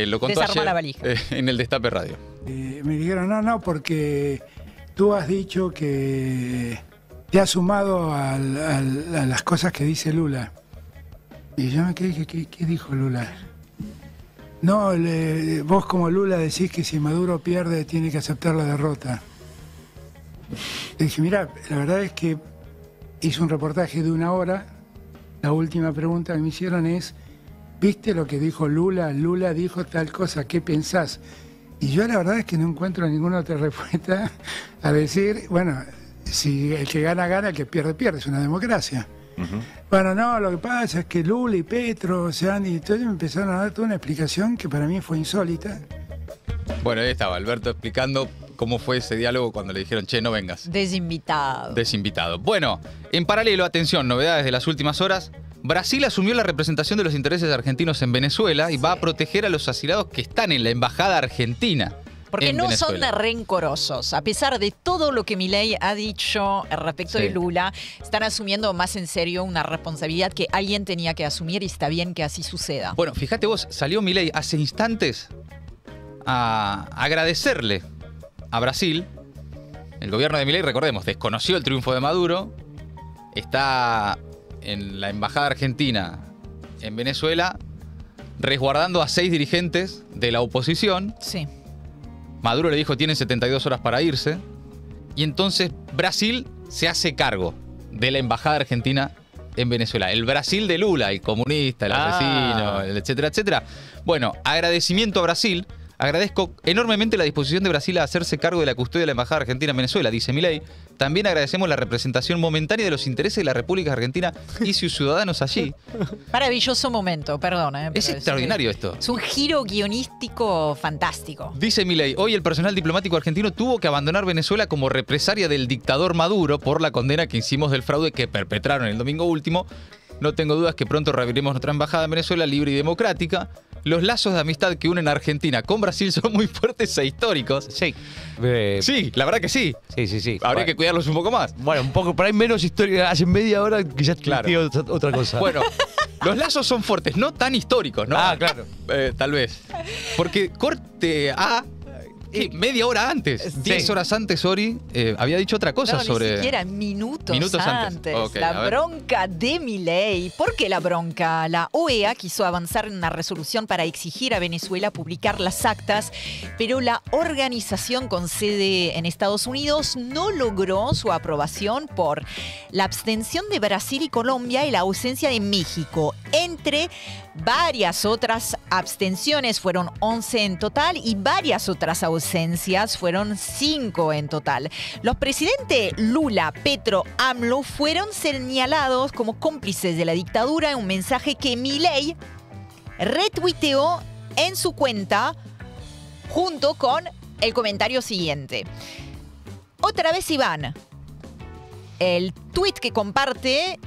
Lo contó Desarma la ayer valija. En el Destape Radio. Me dijeron, no, porque tú has dicho que te has sumado a las cosas que dice Lula. Y yo me quedé, ¿qué dijo Lula? No, vos como Lula decís que si Maduro pierde tiene que aceptar la derrota. Le dije, mira, la verdad es que hice un reportaje de 1 hora. La última pregunta que me hicieron es, ¿viste lo que dijo Lula? Lula dijo tal cosa, ¿qué pensás? Y yo la verdad es que no encuentro ninguna otra respuesta a decir, bueno, si el que gana, gana, el que pierde, pierde, es una democracia. Bueno, no, lo que pasa es que Lula y Petro se han... Y entonces me empezaron a dar toda una explicación que para mí fue insólita. Bueno, ahí estaba Alberto explicando cómo fue ese diálogo cuando le dijeron, che, no vengas. Desinvitado. Desinvitado. Bueno, en paralelo, atención, novedades de las últimas horas. Brasil asumió la representación de los intereses argentinos en Venezuela y va a proteger a los asilados que están en la embajada argentina. Porque no Venezuela. son rencorosos. A pesar de todo lo que Milei ha dicho respecto de Lula, están asumiendo más en serio una responsabilidad que alguien tenía que asumir y está bien que así suceda. Bueno, fíjate vos, salió Milei hace instantes a agradecerle a Brasil. El gobierno de Milei, recordemos, desconoció el triunfo de Maduro, está en la embajada argentina en Venezuela resguardando a 6 dirigentes de la oposición. Sí. Maduro le dijo, tienen 72 horas para irse. Y entonces Brasil se hace cargo de la embajada argentina en Venezuela. El Brasil de Lula, el comunista, el asesino, el etcétera, etcétera. Bueno, agradecimiento a Brasil. Agradezco enormemente la disposición de Brasil a hacerse cargo de la custodia de la Embajada Argentina en Venezuela, dice Milei. También agradecemos la representación momentánea de los intereses de la República Argentina y sus ciudadanos allí. Maravilloso momento, perdón. Es extraordinario esto. Es un giro guionístico fantástico. Dice Milei, hoy el personal diplomático argentino tuvo que abandonar Venezuela como represalia del dictador Maduro por la condena que hicimos del fraude que perpetraron el domingo último. No tengo dudas que pronto reabriremos nuestra embajada en Venezuela libre y democrática. Los lazos de amistad que unen a Argentina con Brasil son muy fuertes e históricos. Sí. Sí, la verdad que sí. Sí. Habría que cuidarlos un poco más. Bueno, un poco, por ahí menos historia. Hace media hora que ya Claro. otra cosa. Bueno, los lazos son fuertes, no tan históricos, ¿no? Claro. Tal vez. Porque corte A... media hora antes, 10 horas antes, Ori había dicho otra cosa sobre... Ni siquiera minutos antes. Okay, la bronca de Milei. ¿Por qué la bronca? La OEA quiso avanzar en una resolución para exigir a Venezuela publicar las actas, pero la organización con sede en Estados Unidos no logró su aprobación por la abstención de Brasil y Colombia y la ausencia de México. Entre varias otras abstenciones, fueron 11 en total, y varias otras ausencias, fueron 5 en total. Los presidentes Lula, Petro, AMLO fueron señalados como cómplices de la dictadura en un mensaje que Milei retuiteó en su cuenta junto con el comentario siguiente. Otra vez Iván. El tuit que comparte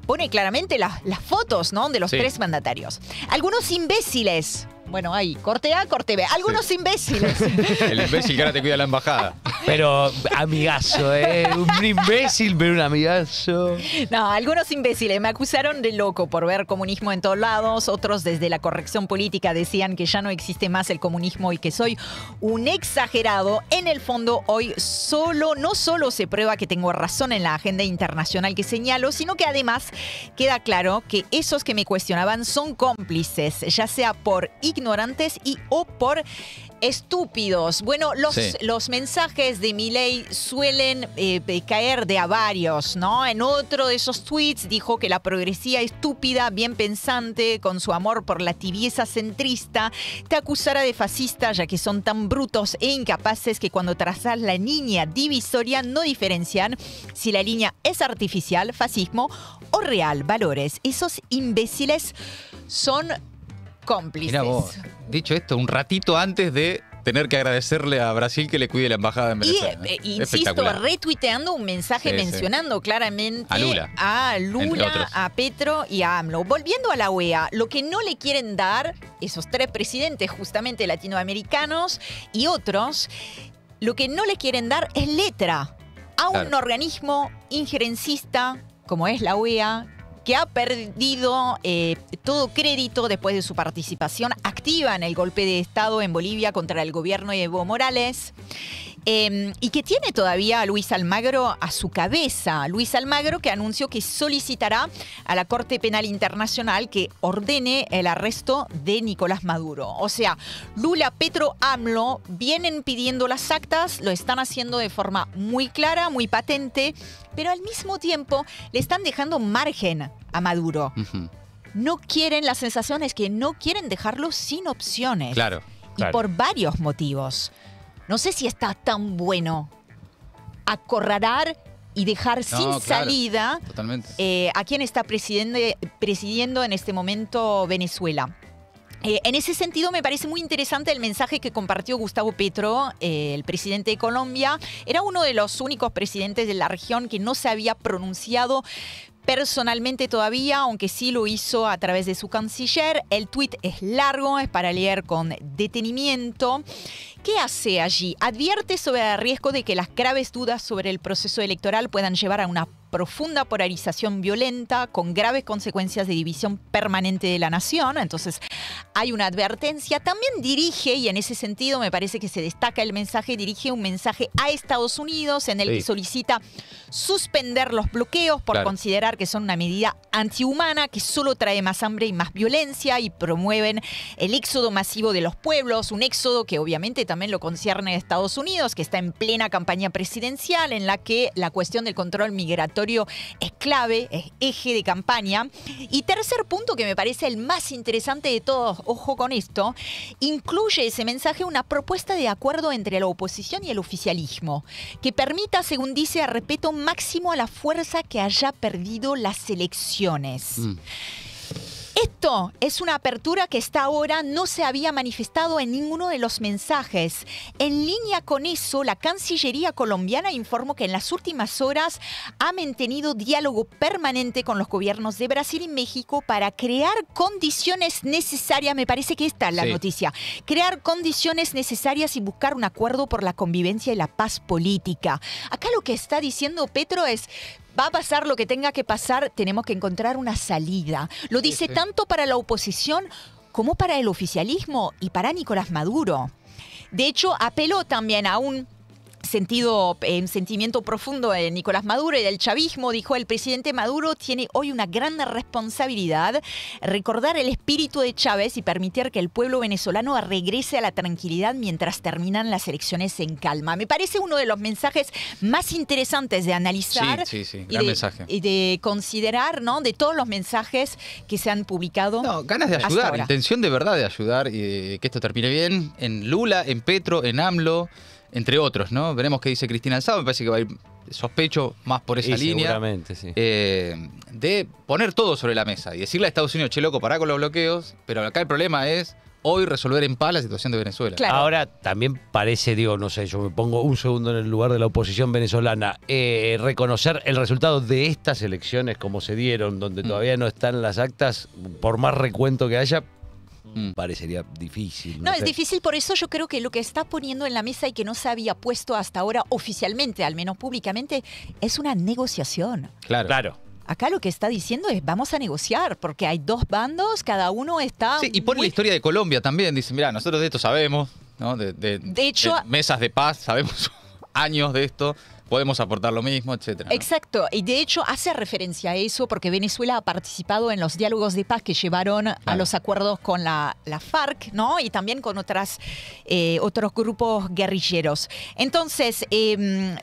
pone claramente las fotos, ¿no?, de los tres mandatarios. Algunos imbéciles. Bueno, ahí, corte A, corte B. Algunos imbéciles. El imbécil que ahora te cuida la embajada. Pero amigazo, un imbécil, pero un amigazo. No, algunos imbéciles me acusaron de loco por ver comunismo en todos lados. Otros desde la corrección política decían que ya no existe más el comunismo y que soy un exagerado. En el fondo, hoy no solo se prueba que tengo razón en la agenda internacional que señalo, sino que además queda claro que esos que me cuestionaban son cómplices, ya sea por ignorantes o por estúpidos. Bueno, los mensajes de Milei suelen caer de a varios, ¿no? En otro de esos tweets dijo que la progresía estúpida, bien pensante, con su amor por la tibieza centrista, te acusará de fascista, ya que son tan brutos e incapaces que cuando trazas la línea divisoria no diferencian si la línea es artificial, fascismo, o real, valores. Esos imbéciles son cómplices. Mirá vos, dicho esto, un ratito antes de tener que agradecerle a Brasil que le cuide la embajada en Venezuela. Y insisto, retuiteando un mensaje mencionando claramente a Lula, a Petro y a AMLO. Volviendo a la OEA, lo que no le quieren dar esos tres presidentes justamente latinoamericanos y otros, lo que no le quieren dar es letra a un organismo injerencista como es la OEA, que ha perdido todo crédito después de su participación activa en el golpe de Estado en Bolivia contra el gobierno de Evo Morales, y que tiene todavía a Luis Almagro a su cabeza. Luis Almagro, que anunció que solicitará a la Corte Penal Internacional que ordene el arresto de Nicolás Maduro. O sea, Lula, Petro, AMLO vienen pidiendo las actas, lo están haciendo de forma muy clara, muy patente, pero al mismo tiempo le están dejando margen a Maduro. No quieren, la sensación es que no quieren dejarlo sin opciones. Claro. Y por varios motivos. No sé si está tan bueno acorralar y dejar sin salida a quien está presidiendo en este momento Venezuela. En ese sentido, me parece muy interesante el mensaje que compartió Gustavo Petro, el presidente de Colombia. Era uno de los únicos presidentes de la región que no se había pronunciado personalmente todavía, aunque sí lo hizo a través de su canciller. El tuit es largo, es para leer con detenimiento. ¿Qué hace allí? Advierte sobre el riesgo de que las graves dudas sobre el proceso electoral puedan llevar a una profunda polarización violenta con graves consecuencias de división permanente de la nación. Entonces hay una advertencia. También dirige, y en ese sentido me parece que se destaca el mensaje, dirige un mensaje a Estados Unidos en el que solicita suspender los bloqueos por considerar que son una medida antihumana que solo trae más hambre y más violencia y promueven el éxodo masivo de los pueblos, un éxodo que obviamente también lo concierne a Estados Unidos, que está en plena campaña presidencial, en la que la cuestión del control migratorio es clave, es eje de campaña. Y tercer punto, que me parece el más interesante de todos, ojo con esto, incluye ese mensaje una propuesta de acuerdo entre la oposición y el oficialismo, que permita, según dice, a respeto máximo a la fuerza que haya perdido las elecciones. Esto es una apertura que hasta ahora no se había manifestado en ninguno de los mensajes. En línea con eso, la Cancillería colombiana informó que en las últimas horas ha mantenido diálogo permanente con los gobiernos de Brasil y México para crear condiciones necesarias, me parece que esta es la noticia, crear condiciones necesarias y buscar un acuerdo por la convivencia y la paz política. Acá lo que está diciendo Petro es: va a pasar lo que tenga que pasar, tenemos que encontrar una salida. Lo dice tanto para la oposición como para el oficialismo y para Nicolás Maduro. De hecho, apeló también a un sentimiento profundo de Nicolás Maduro y del chavismo. Dijo: el presidente Maduro tiene hoy una gran responsabilidad, recordar el espíritu de Chávez y permitir que el pueblo venezolano regrese a la tranquilidad mientras terminan las elecciones en calma. Me parece uno de los mensajes más interesantes de analizar gran mensaje. Y de considerar, ¿no? De todos los mensajes que se han publicado. No, ganas de ayudar, intención de verdad de ayudar y que esto termine bien en Lula, en Petro, en AMLO, entre otros, ¿no? Veremos qué dice Cristina Alzado. Me parece que va a ir, sospecho, más por esa línea. Seguramente, sí. De poner todo sobre la mesa y decirle a Estados Unidos: che, loco, pará con los bloqueos. Pero acá el problema es hoy resolver en paz la situación de Venezuela. Claro. Ahora, también parece, digo, no sé, yo me pongo un segundo en el lugar de la oposición venezolana, reconocer el resultado de estas elecciones como se dieron, donde todavía no están las actas, por más recuento que haya, parecería difícil. No, es difícil, por eso yo creo que lo que está poniendo en la mesa y que no se había puesto hasta ahora oficialmente, al menos públicamente, es una negociación. Claro. Acá lo que está diciendo es: vamos a negociar, porque hay dos bandos, cada uno está... Sí, y pone la historia de Colombia también. Dice: mirá, nosotros de esto sabemos, ¿no? De hecho, de mesas de paz, sabemos años de esto. Podemos aportar lo mismo, etcétera, ¿no? Exacto, y de hecho hace referencia a eso porque Venezuela ha participado en los diálogos de paz que llevaron a los acuerdos con la FARC, ¿no? Y también con otros grupos guerrilleros. Entonces,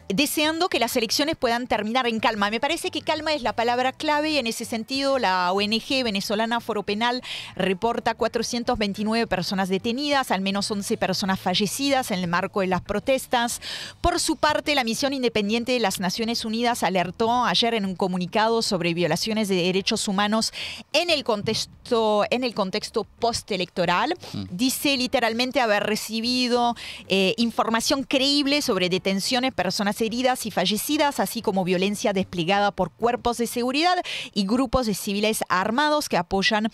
deseando que las elecciones puedan terminar en calma. Me parece que calma es la palabra clave y en ese sentido la ONG venezolana Foro Penal reporta 429 personas detenidas, al menos 11 personas fallecidas en el marco de las protestas. Por su parte, la misión independiente de las Naciones Unidas alertó ayer en un comunicado sobre violaciones de derechos humanos en el contexto postelectoral. Dice literalmente haber recibido información creíble sobre detenciones, personas heridas y fallecidas, así como violencia desplegada por cuerpos de seguridad y grupos de civiles armados que apoyan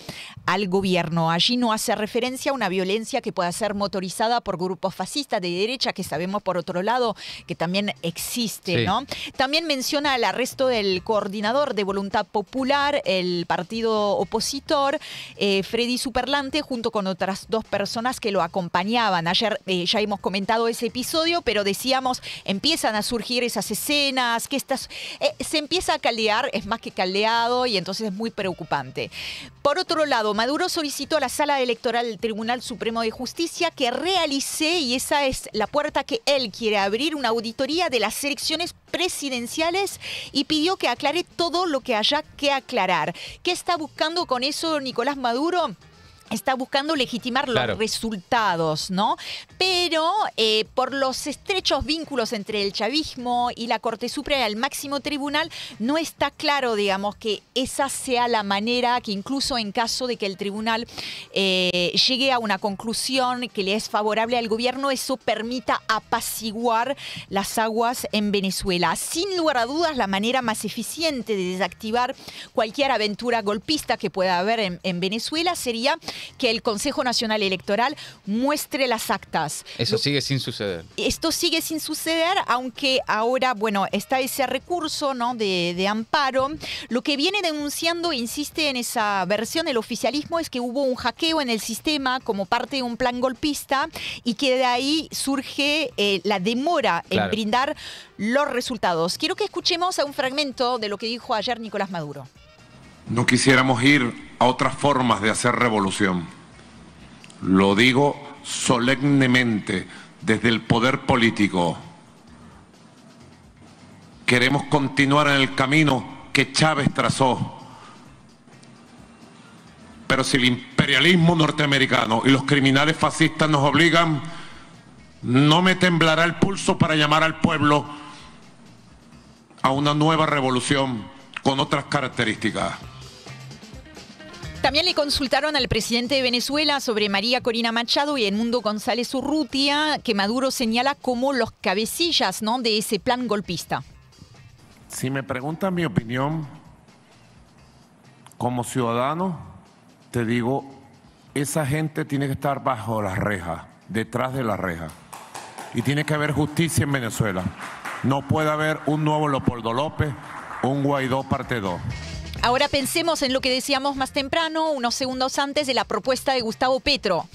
al gobierno. Allí no hace referencia a una violencia que pueda ser motorizada por grupos fascistas de derecha, que sabemos por otro lado que también existe, ¿no? También menciona el arresto del coordinador de Voluntad Popular, el partido opositor, Freddy Superlante, junto con otras dos personas que lo acompañaban. Ayer ya hemos comentado ese episodio, pero decíamos, empiezan a surgir esas escenas, que se empieza a caldear, es más que caldeado, y entonces es muy preocupante. Por otro lado, Maduro solicitó a la Sala Electoral del Tribunal Supremo de Justicia que realice, y esa es la puerta que él quiere abrir, una auditoría de las elecciones presidenciales y pidió que aclare todo lo que haya que aclarar. ¿Qué está buscando con eso Nicolás Maduro? Está buscando legitimar los resultados, ¿no? Pero por los estrechos vínculos entre el chavismo y la Corte Suprema, el máximo tribunal, no está claro, digamos, que esa sea la manera que incluso en caso de que el tribunal llegue a una conclusión que le es favorable al gobierno, eso permita apaciguar las aguas en Venezuela. Sin lugar a dudas, la manera más eficiente de desactivar cualquier aventura golpista que pueda haber en Venezuela sería que el Consejo Nacional Electoral muestre las actas. Eso sigue sin suceder. Esto sigue sin suceder, aunque ahora, bueno, está ese recurso, ¿no?, de amparo. Lo que viene denunciando, insiste en esa versión, el oficialismo, es que hubo un hackeo en el sistema como parte de un plan golpista y que de ahí surge la demora en brindar los resultados. Quiero que escuchemos a un fragmento de lo que dijo ayer Nicolás Maduro. No quisiéramos ir a otras formas de hacer revolución. Lo digo solemnemente, desde el poder político queremos continuar en el camino que Chávez trazó, pero si el imperialismo norteamericano y los criminales fascistas nos obligan, no me temblará el pulso para llamar al pueblo a una nueva revolución con otras características. También le consultaron al presidente de Venezuela sobre María Corina Machado y Edmundo González Urrutia, que Maduro señala como los cabecillas, ¿no?, de ese plan golpista. Si me preguntan mi opinión como ciudadano, te digo, esa gente tiene que estar bajo las rejas, detrás de las rejas. Y tiene que haber justicia en Venezuela. No puede haber un nuevo Leopoldo López, un Guaidó parte 2. Ahora pensemos en lo que decíamos más temprano, unos segundos antes, de la propuesta de Gustavo Petro.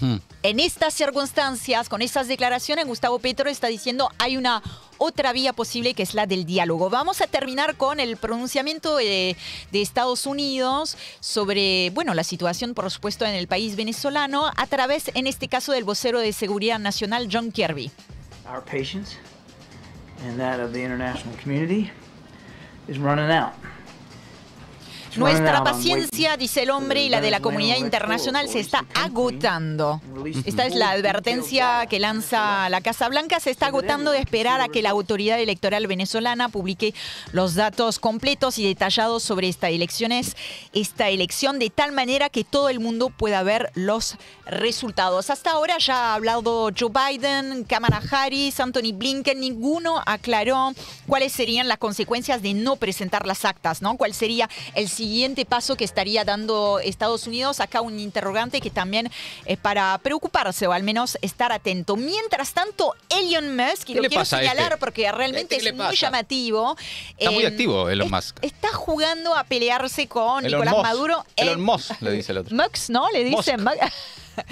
En estas circunstancias, con esas declaraciones, Gustavo Petro está diciendo hay una otra vía posible, que es la del diálogo. Vamos a terminar con el pronunciamiento de Estados Unidos sobre, bueno, la situación, por supuesto, en el país venezolano, a través, en este caso, del vocero de Seguridad Nacional, John Kirby. Our patience and that of the international community is running out. Nuestra paciencia, dice el hombre, y la de la comunidad internacional se está agotando. Esta es la advertencia que lanza la Casa Blanca. Se está agotando de esperar a que la autoridad electoral venezolana publique los datos completos y detallados sobre esta elección, de tal manera que todo el mundo pueda ver los resultados. Hasta ahora ya ha hablado Joe Biden, Kamala Harris, Anthony Blinken. Ninguno aclaró cuáles serían las consecuencias de no presentar las actas, ¿no? ¿Cuál sería el siguiente paso que estaría dando Estados Unidos? Acá un interrogante que también es para preocuparse, o al menos estar atento. Mientras tanto, Elon Musk, y lo quiero señalar porque realmente es muy llamativo. Está muy activo Elon Musk. Está jugando a pelearse con Nicolás Maduro. Elon Musk, le dice el otro. Musk, ¿no? Le dicen.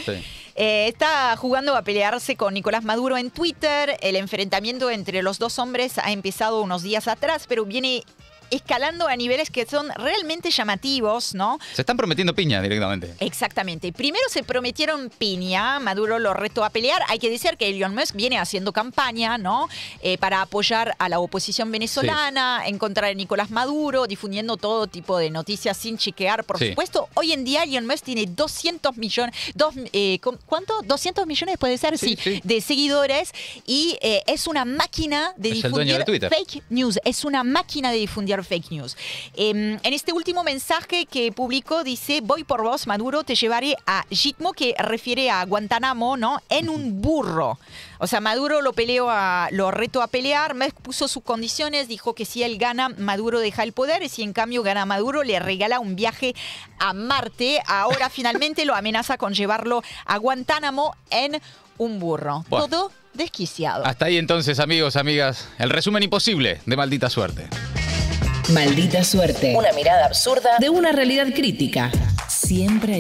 Sí. Está jugando a pelearse con Nicolás Maduro en Twitter. El enfrentamiento entre los dos hombres ha empezado unos días atrás, pero viene escalando a niveles que son realmente llamativos, ¿no? Se están prometiendo piña directamente. Exactamente. Primero se prometieron piña, Maduro lo retó a pelear. Hay que decir que Elon Musk viene haciendo campaña, ¿no? Para apoyar a la oposición venezolana, en contra de Nicolás Maduro, difundiendo todo tipo de noticias sin chequear, por supuesto. Hoy en día Elon Musk tiene 200 millones, ¿cuánto? 200 millones puede ser, sí, de seguidores, y es una máquina de difundir fake news. Es una máquina de difundir fake news. En este último mensaje que publicó dice: voy por vos, Maduro, te llevaré a Gitmo, que refiere a Guantánamo, ¿no? En un burro. O sea, Maduro lo retó a pelear, Musk puso sus condiciones, dijo que si él gana, Maduro deja el poder, y si en cambio gana Maduro, le regala un viaje a Marte. Ahora finalmente lo amenaza con llevarlo a Guantánamo en un burro. Bueno, todo desquiciado. Hasta ahí entonces, amigos, amigas, el resumen imposible de Maldita Suerte. Maldita Suerte. Una mirada absurda de una realidad crítica. Siempre